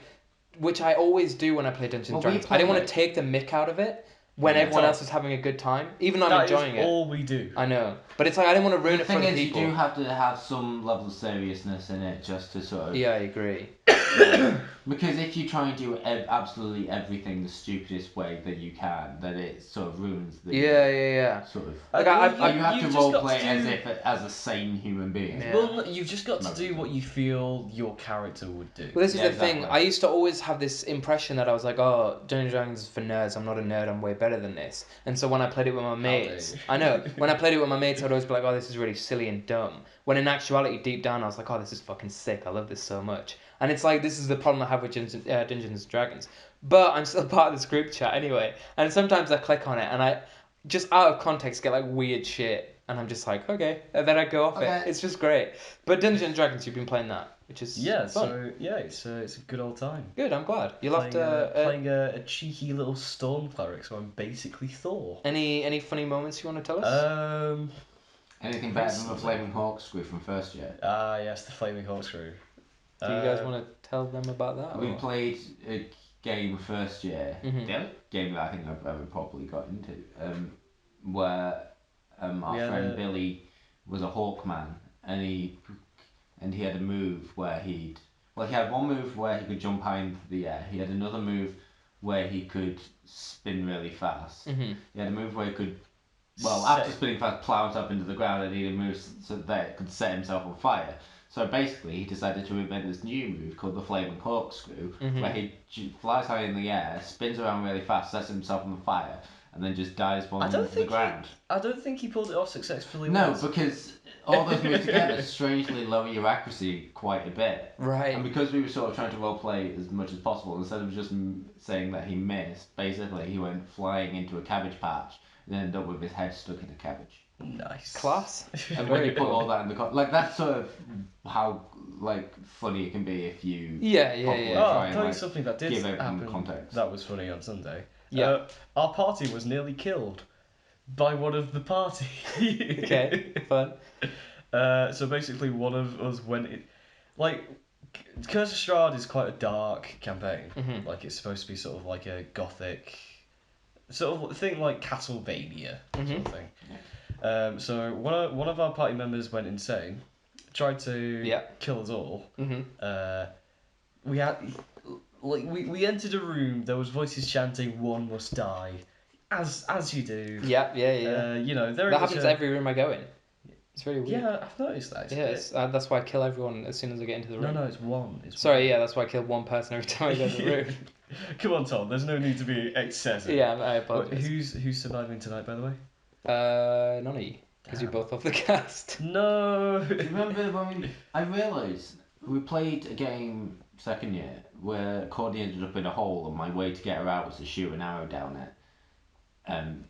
which I always do when I play Dungeons and Well, we Dragons. I didn't play, want to take the mick out of it when Yeah, everyone so- else was having a good time, even though I'm That is enjoying it. all we do. I know, but it's I didn't want to ruin The it for thing the is, people. you do have to have some level of seriousness in it just to sort of. Yeah, I agree. Because if you try and do absolutely everything the stupidest way that you can, then it sort of ruins the sort of. Like you have to roleplay as a sane human being. Yeah. Well, you've just got to do what you feel your character would do. Well, this is the thing. I used to always have this impression that I was like, oh, Dungeons & Dragons is for nerds. I'm not a nerd. I'm way better than this. And so when I played it with my mates, I know, when I played it with my mates, I'd always be like, oh, this is really silly and dumb. When in actuality, deep down, I was like, oh, this is fucking sick. I love this so much. And it's like, this is the problem I have with Dungeons & Dragons. But I'm still part of this group chat anyway. And sometimes I click on it and I, just out of context, get like weird shit. And I'm just like, okay. And then I go off it. It's just great. But Dungeons & Dragons, you've been playing that, which is fun. So it's a good old time. Good, I'm glad. You'll have playing a cheeky little storm cleric, so I'm basically Thor. Any funny moments you want to tell us? Anything better than the Flaming Corkscrew from first year? Yes, the Flaming Corkscrew. Do you guys want to tell them about that? We played a game first year. The other game that I think I've ever properly got into, where our friend Billy was a Hawkman, and he had a move where he had one move where he could jump high into the air. He had another move where he could spin really fast. He had a move where he could, after spinning fast, plow himself into the ground, and he had a move so that it could set himself on fire. So basically, he decided to invent this new move called the Flaming Corkscrew, where he flies high in the air, spins around really fast, sets himself on fire, and then just dives one into the ground. I don't think he pulled it off successfully. No, because all those moves together strangely lower your accuracy quite a bit. Right. And because we were sort of trying to roleplay as much as possible, instead of just saying that he missed, basically he went flying into a cabbage patch and ended up with his head stuck in a cabbage. Nice. Class. And when you put all that in the that's sort of how funny it can be if you I'll tell you something that did give happen context. That was funny on Sunday. Yeah. Our party was nearly killed by one of the party. Okay, fun. So basically one of us went in, Curse of Strahd is quite a dark campaign. Like it's supposed to be sort of like a gothic sort of thing, like Castlevania sort of thing. So one of our party members went insane, tried to kill us all. We had we entered a room. There was voices chanting, "One must die," as you do. Yeah. That happens to every room I go in. It's really weird. Yeah, I've noticed that. That's why I kill everyone as soon as I get into the room. No, it's one. That's why I kill one person every time I go to the room. Come on, Tom. There's no need to be excessive. Yeah, I apologize. Who's surviving tonight, by the way? None of you, because you're both off the cast. No. Do you remember when I realised we played a game second year where Courtney ended up in a hole, and my way to get her out was to shoot an arrow down it.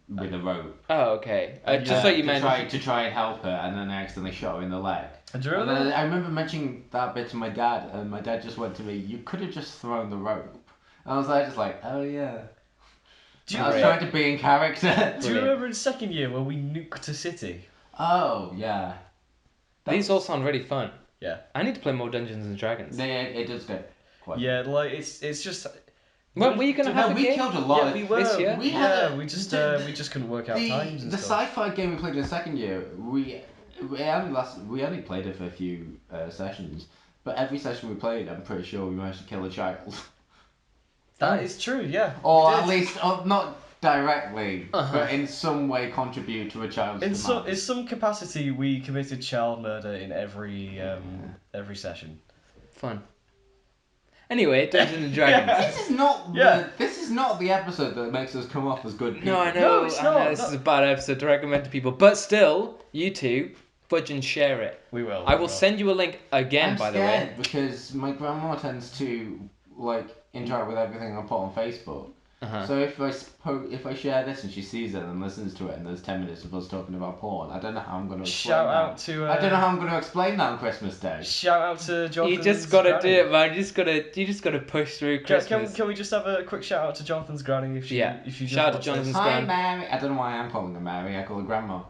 With a rope. Oh, okay. Just like you meant to try and help her, and then I accidentally shot her in the leg. Do you remember? I remember mentioning that bit to my dad, and my dad just went to me, "You could have just thrown the rope." And I was just like, "Oh yeah." I was trying to be in character. Do you remember in second year when we nuked a city? Oh yeah. These all sound really fun. Yeah. I need to play more Dungeons and Dragons. Yeah, it does get quite. Yeah, it's just. Well, were you gonna have a game? We killed a lot. Yeah, we were. This year? We just couldn't work out times. And the stuff. sci-fi game we played in the second year, we only played it for a few sessions, but every session we played, I'm pretty sure we managed to kill a child. That is true, yeah. Or at least, not directly, but in some way contribute to a child's demise. In some capacity, we committed child murder in every session. Fun. Anyway, Dungeons and Dragons. This is not the episode that makes us come off as good people. No, I know. No, it's not. This is a bad episode to recommend to people, but still, you two, fudge and share it. We will. I will send you a link again. I'm by the way, because my grandma tends to interact with everything I put on Facebook. So if I share this and she sees it and listens to it, and there's 10 minutes of us talking about porn, I don't know how I'm going to explain I don't know how I'm going to explain that on Christmas Day. Shout out to Jonathan. You just gotta do it, man. You just gotta push through Christmas. Can we just have a quick shout out to Jonathan's granny if she shout out to Jonathan's granny. Hi Mary. I don't know why I'm calling her Mary. I call her Grandma.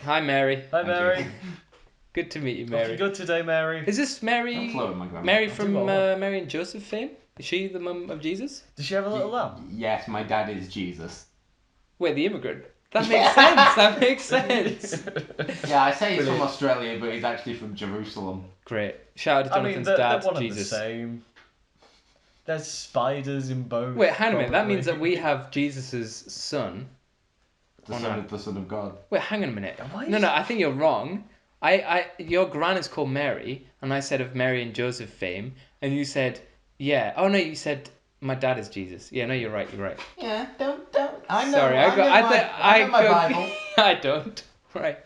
Hi Mary. Hi Mary. Good to meet you, Mary. Looking good today, Mary. Is this Mary? I'm flowing, my grandma. Mary from Mary and Joseph fame? Is she the mum of Jesus? Does she have a little lamb? Yes, my dad is Jesus. Wait, the immigrant. That makes sense. That makes sense. Yeah, I say he's from Australia, but he's actually from Jerusalem. Great. Shout out to Jonathan's dad, they're one Jesus. Of the same. There's spiders in both. Wait, hang on a minute. That probably. means that we have Jesus' son. The son of God. Wait, hang on a minute. Why is- No, I think you're wrong. Your gran is called Mary, and I said of Mary and Joseph fame, and you said, yeah. Oh no, you said my dad is Jesus. Yeah, no, you're right. Yeah, don't. I know. Sorry, I know my Bible. I don't. Right.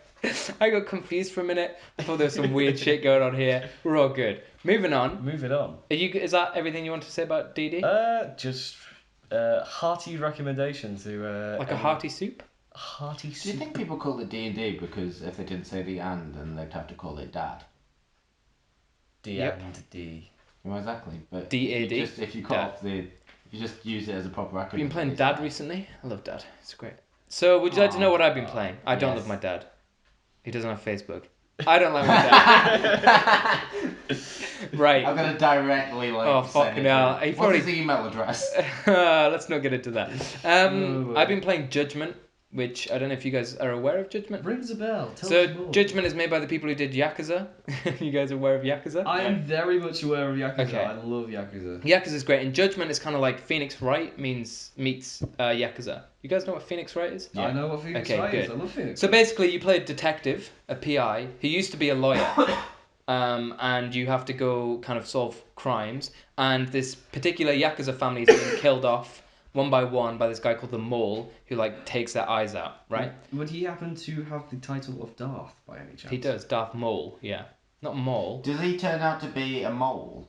I got confused for a minute. I thought there was some weird shit going on here. We're all good. Moving on. Is that everything you want to say about DD? Just hearty recommendation to like a hearty soup? Hearty Do you soup. think people call it D&D because if they didn't say the and, then they'd have to call it dad? D Yep. and D. Well, exactly. But D-A-D? if you call it if you just use it as a proper acronym. Been playing Dad recently. I love Dad. It's great. So, would you like to know what I've been playing? I don't love my dad. He doesn't have Facebook. I don't like my dad. Right. I'm gonna directly Oh, fucking hell. What's his email address? Let's not get into that. I've been playing Judgment, which I don't know if you guys are aware of Judgment. Rings a bell. Tell So us more. Judgment is made by the people who did Yakuza. You guys are aware of Yakuza? I am very much aware of Yakuza. Okay. I love Yakuza. Yakuza's great, and Judgment is kind of like Phoenix Wright meets Yakuza. You guys know what Phoenix Wright is? I know what Phoenix Okay, Wright is. good. I love Phoenix. So basically, you play a detective, a PI, who used to be a lawyer, and you have to go kind of solve crimes. And this particular Yakuza family is being killed off one by one by this guy called the Mole, who like takes their eyes out, right? Would he happen to have the title of Darth by any chance? He does, Darth Mole, yeah, not Mole. Does he turn out to be a mole?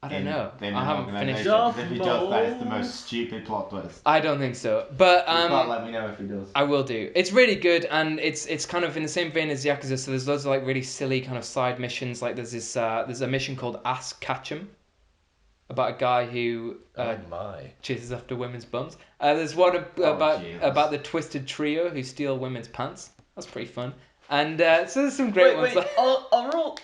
I don't know. In I an haven't finished. organisation? If he does, that is the Mole. most stupid plot twist. I don't think so, but You can't let me know if he does. I will do. It's really good, and it's kind of in the same vein as Yakuza. So there's loads of like really silly kind of side missions. Like there's there's a mission called Ask Ketchum, about a guy who Oh my. chases after women's bums. There's one about the Twisted Trio who steal women's pants. That's pretty fun. And so there's some great ones. Like... Are all...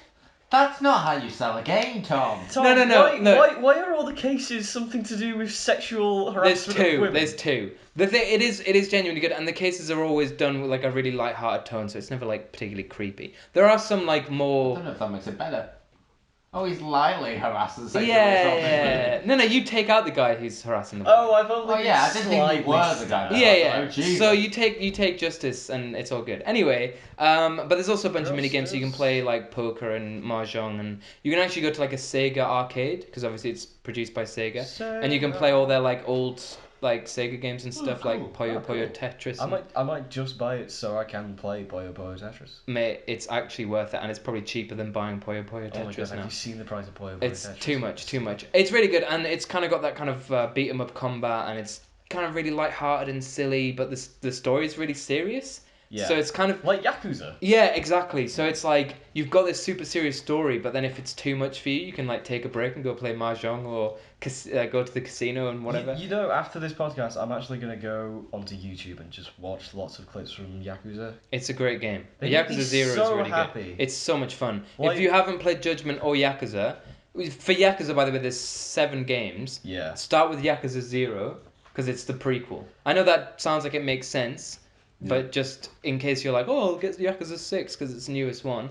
That's not how you sell a game, Tom. Tom, No. Why are all the cases something to do with sexual harassment of women? There's two. The thing it is genuinely good, and the cases are always done with like a really light-hearted tone, so it's never like particularly creepy. There are some like I more. don't know if that makes it better. Oh, he's lightly harassing sexually. Yeah. No, you take out the guy who's harassing the woman. Oh, I've only. Oh yeah, I didn't think you were the guy. Yeah. Oh, Jesus. So you take justice, and it's all good. Anyway, but there's also a bunch of mini games, so you can play like poker and mahjong, and you can actually go to like a Sega arcade because obviously it's produced by Sega, and you can play all their like old like Sega games and stuff cool. like Puyo Puyo Tetris. I might just buy it so I can play Puyo Puyo Tetris. Mate, it's actually worth it, and it's probably cheaper than buying Puyo Puyo Oh my god, Tetris have now. you seen the price of Puyo Puyo It's Tetris? too much. It's really good, and it's kind of got that kind of beat 'em up combat, and it's kind of really light-hearted and silly, but the story is really serious. Yeah. So it's kind of Like Yakuza. yeah, exactly. So it's like you've got this super serious story, but then if it's too much for you, you can like take a break and go play mahjong or go to the casino and whatever. You know, after this podcast, I'm actually going to go onto YouTube and just watch lots of clips from Yakuza. It's a great game. They make Yakuza me 0 is so really happy. good. It's so much fun. Like- If you haven't played Judgment or Yakuza, for Yakuza, by the way, there's 7 games. Yeah. Start with Yakuza 0 because it's the prequel. I know that sounds like it makes sense, but just in case you're like, oh, I'll get Yakuza 6 because it's the newest one,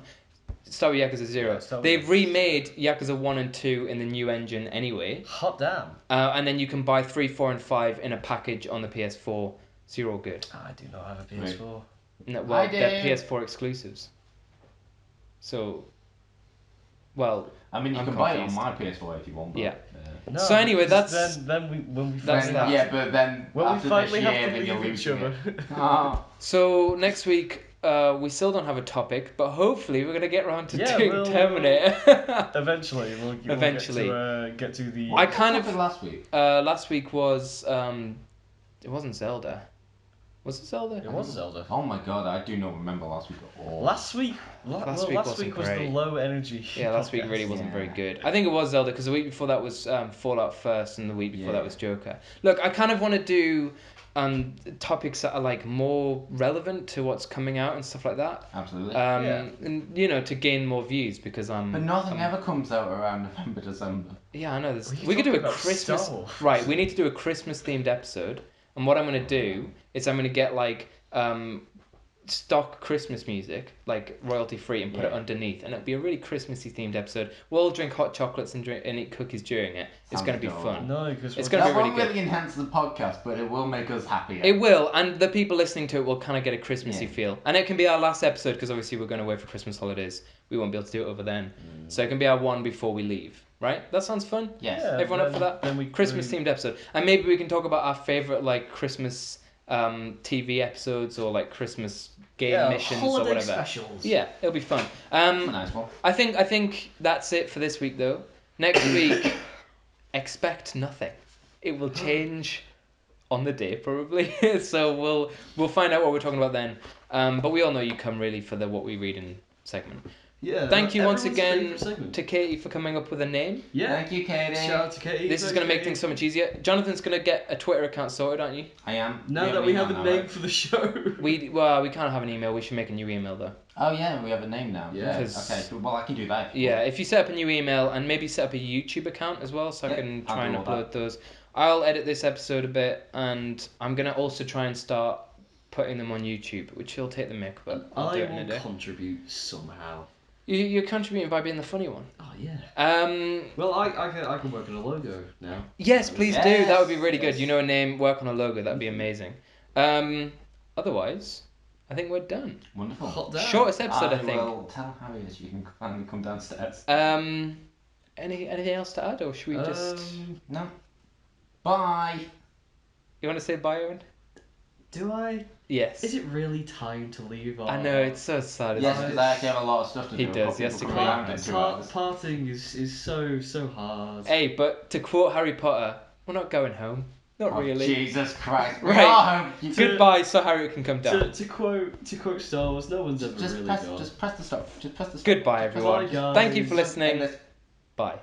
start with Yakuza 0. Yeah, start with They've Yakuza. remade Yakuza 1 and 2 in the new engine anyway, Hot damn. and then you can buy 3, 4, and 5 in a package on the PS4. So you're all good. I do not have a PS4. No, well, I they're do. PS4 exclusives. So, well, I mean, you I'm can buy it on confused. my PS4 if you want. But, Yeah. No, So anyway, because that's- then when we that's finally that. Yeah, but then when we after finally this year, have to then you're leave each losing other. it. Ah. So next week, we still don't have a topic, but hopefully we're gonna get around to Yeah, doing we'll- Terminator. Eventually, we'll Eventually. get to the. I kind of- last week. Last week was it wasn't Zelda. Was it Zelda? It was Zelda. Oh my god, I do not remember last week at all. Last week Last week wasn't was the great. low energy. Yeah, last week podcast. really wasn't very Yeah. good. I think it was Zelda because the week before that was Fallout First, and the week before Yeah. that was Joker. Look, I kind of want to do topics that are like more relevant to what's coming out and stuff like that. Absolutely. Yeah. And you know, to gain more views because but nothing ever comes out around November, December. Yeah, I know. We We could do talk a about Christmas. Star Wars. Right, we need to do a Christmas themed episode. And what I'm gonna do is I'm gonna get like stock Christmas music, like royalty free, and put it underneath, and it'll be a really Christmassy themed episode. We'll all drink hot chocolates and eat cookies during it. It's going to be fun. No, because it's going to be really good. That good. won't really enhance the podcast, but it will make us happier. It will, and the people listening to it will kind of get a Christmassy feel. And it can be our last episode, because obviously we're going away for Christmas holidays. We won't be able to do it over then. So it can be our one before we leave. Right? That sounds fun? Yes. Yeah, Everyone up for that? Then Christmas themed episode. And maybe we can talk about our favourite like Christmas TV episodes or like Christmas game missions or whatever. Specials. Yeah, it'll be fun. Nice one. I think that's it for this week though. Next week, expect nothing. It will change on the day probably. So we'll find out what we're talking about then. But we all know you come really for the what we read in segment. Yeah. Thank you once again to Katie for coming up with a name. Yeah. Thank you, Katie. Shout out to Katie. This is going to make things so much easier. Jonathan's going to get a Twitter account sorted, aren't you? I am. Now that we have a name for the show. We can't have an email. We should make a new email though. Oh yeah, we have a name now. Yeah. Okay. Well, I can do that. Yeah, if you set up a new email and maybe set up a YouTube account as well, so I can try and upload those. I'll edit this episode a bit, and I'm gonna also try and start putting them on YouTube, which will take the mick, but I'll do it in a day. I will contribute somehow. You're contributing by being the funny one. Oh yeah. Well, I can work on a logo now. Yes, please do. That would be really good. You know a name, work on a logo. That'd be amazing. Otherwise, I think we're done. Wonderful. Hot damn. Shortest episode, I think. Well, tell Harry that you can finally come downstairs. Anything else to add, or should we just? No. Bye. You want to say bye, Owen? Do I? Yes. Is it really time to leave? I know, it's so sad. Yes, because I actually have a lot of stuff to do. He does, he has to clean. Parting is so hard. Hey, but to quote Harry Potter, we're not going home. Not really. Jesus Christ. Right. Goodbye, so Harry can come down. To quote Star Wars, no one's ever really gone. Just press the stop. Just press the stop. Goodbye, everyone. Bye, guys. Thank you for listening. Bye.